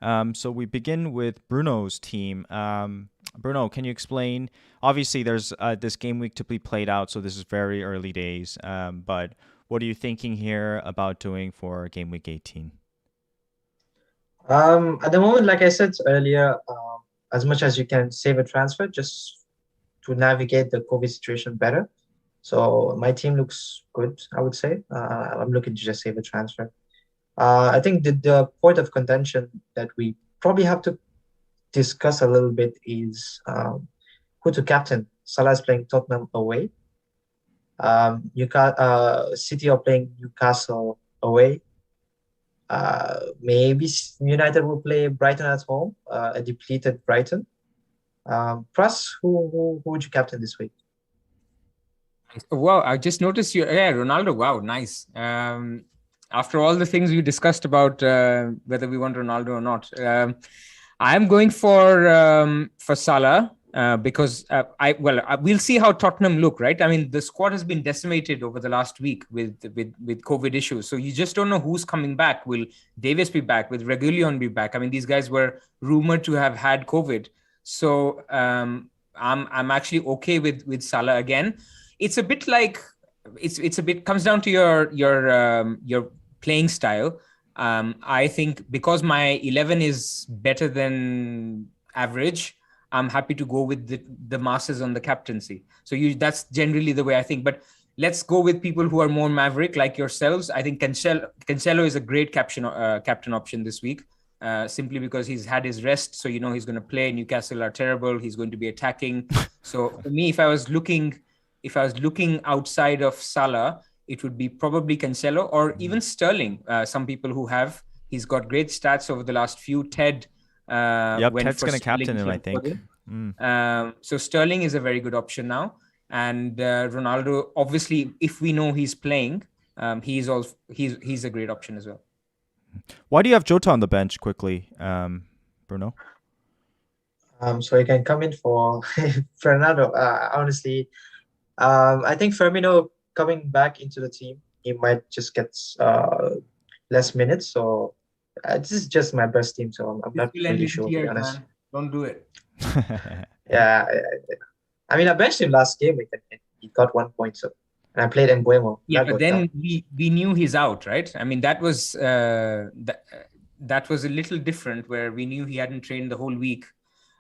So we begin with Brunoo's team. Brunoo, can you explain? Obviously, there's this game week to be played out, so this is very early days. But what are you thinking here about doing for game week 18? At the moment, like I said earlier, as much as you can save a transfer just to navigate the COVID situation better. So my team looks good, I would say. I'm looking to just save a transfer. I think the point of contention that we probably have to discuss a little bit is who to captain. Salah is playing Tottenham away. City are playing Newcastle away. Maybe United will play Brighton at home, a depleted Brighton. Pras, who would you captain this week? Wow, I just noticed Ronaldo. Wow, nice. After all the things we discussed about whether we want Ronaldo or not, I'm going for Salah because we'll see how Tottenham look, right? I mean, the squad has been decimated over the last week with COVID issues, so you just don't know who's coming back. Will Davis be back? Will Reguilon be back? I mean, these guys were rumored to have had COVID, so I'm actually okay with Salah again. It's a bit like it's a bit comes down to your playing style. I think because my 11 is better than average, I'm happy to go with the masses on the captaincy. So that's generally the way I think. But let's go with people who are more maverick like yourselves. I think Cancelo is a great captain option this week. Simply because he's had his rest, so he's going to play. Newcastle are terrible. He's going to be attacking. So for me, if I was looking outside of Salah, it would be probably Cancelo or even Sterling. Some people he's got great stats over the last few. Ted. Ted's going to captain him, I think. So Sterling is a very good option now. And Ronaldo, obviously, if we know he's playing, he's a great option as well. Why do you have Jota on the bench quickly, Brunoo? So he can come in for Fernando. Honestly, I think Firmino coming back into the team, he might just get less minutes. So this is just my best team. So I'm not really sure, to be honest. Man. Don't do it. Yeah, I mean, I benched him last game. He got 1 point. So, and I played Mbuemo. Yeah, but then we knew he's out, right? I mean, that was that was a little different, where we knew he hadn't trained the whole week.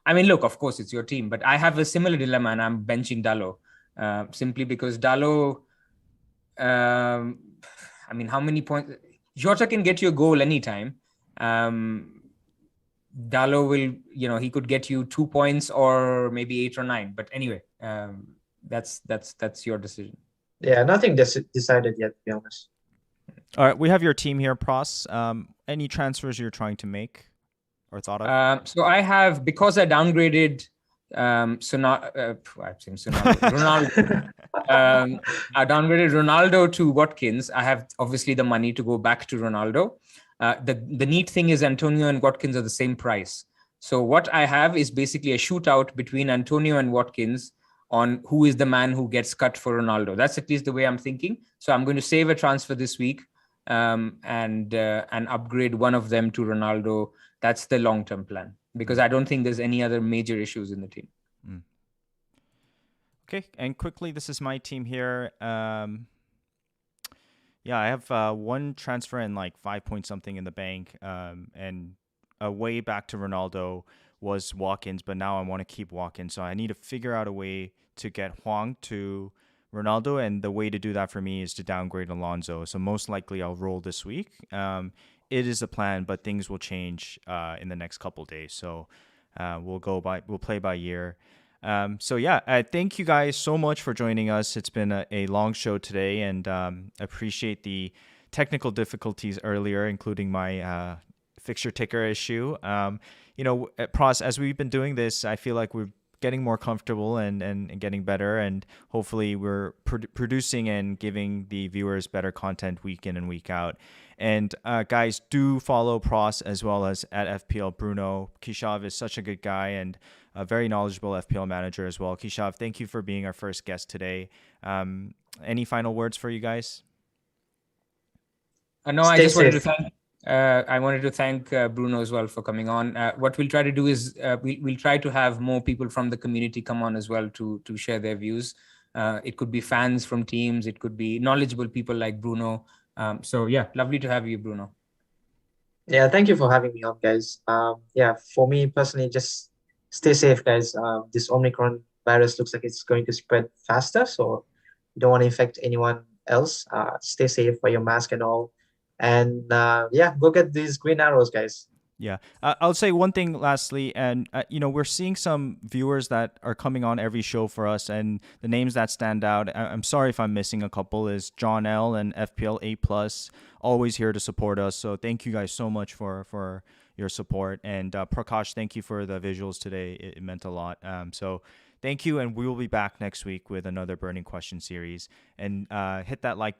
I mean, look, of course, it's your team, but I have a similar dilemma, and I'm benching Dalot. Simply because Dalot, I mean, how many points? Jota can get you a goal anytime. Dalot will, he could get you 2 points or maybe 8 or 9. But anyway, that's your decision. Yeah, nothing decided yet, to be honest. All right, we have your team here, Pras. Any transfers you're trying to make or thought of? So I have, because I downgraded Sonaldo. I downgraded Ronaldo to Watkins. I have obviously the money to go back to Ronaldo. The neat thing is Antonio and Watkins are the same price. So what I have is basically a shootout between Antonio and Watkins on who is the man who gets cut for Ronaldo. That's at least the way I'm thinking. So I'm going to save a transfer this week and upgrade one of them to Ronaldo. That's the long-term plan, because I don't think there's any other major issues in the team. Okay, and quickly, this is my team here. I have one transfer and like 5 point something in the bank, and a way back to Ronaldo was Watkins, but now I want to keep Watkins, so I need to figure out a way to get Huang to Ronaldo, and the way to do that for me is to downgrade Alonso. So most likely I'll roll this week. It is a plan, but things will change in the next couple days. So we'll play by ear. Thank you guys so much for joining us. It's been a long show today, and appreciate the technical difficulties earlier, including my fixture ticker issue. Pras, as we've been doing this, I feel like we're getting more comfortable and getting better, and hopefully we're producing and giving the viewers better content week in and week out. And guys, do follow Pras as well as at FPLBrunoo. Keshav is such a good guy and a very knowledgeable FPL manager as well. Keshav, thank you for being our first guest today. Any final words for you guys? No, I just wanted to thank. I wanted to thank Brunoo as well for coming on. What we'll try to do is we'll try to have more people from the community come on as well to share their views. It could be fans from teams. It could be knowledgeable people like Brunoo. Lovely to have you, Brunoo. Yeah, thank you for having me on, guys. For me personally, just stay safe, guys. This Omicron virus looks like it's going to spread faster, so you don't want to infect anyone else. Stay safe, wear your mask and all. And go get these green arrows, guys. Yeah, I'll say one thing lastly, and we're seeing some viewers that are coming on every show for us, and the names that stand out. I'm sorry if I'm missing a couple. Is John L and FPL A Plus, always here to support us. So thank you guys so much for your support, and Prakash, thank you for the visuals today. It meant a lot. So thank you, and we will be back next week with another burning question series. And hit that like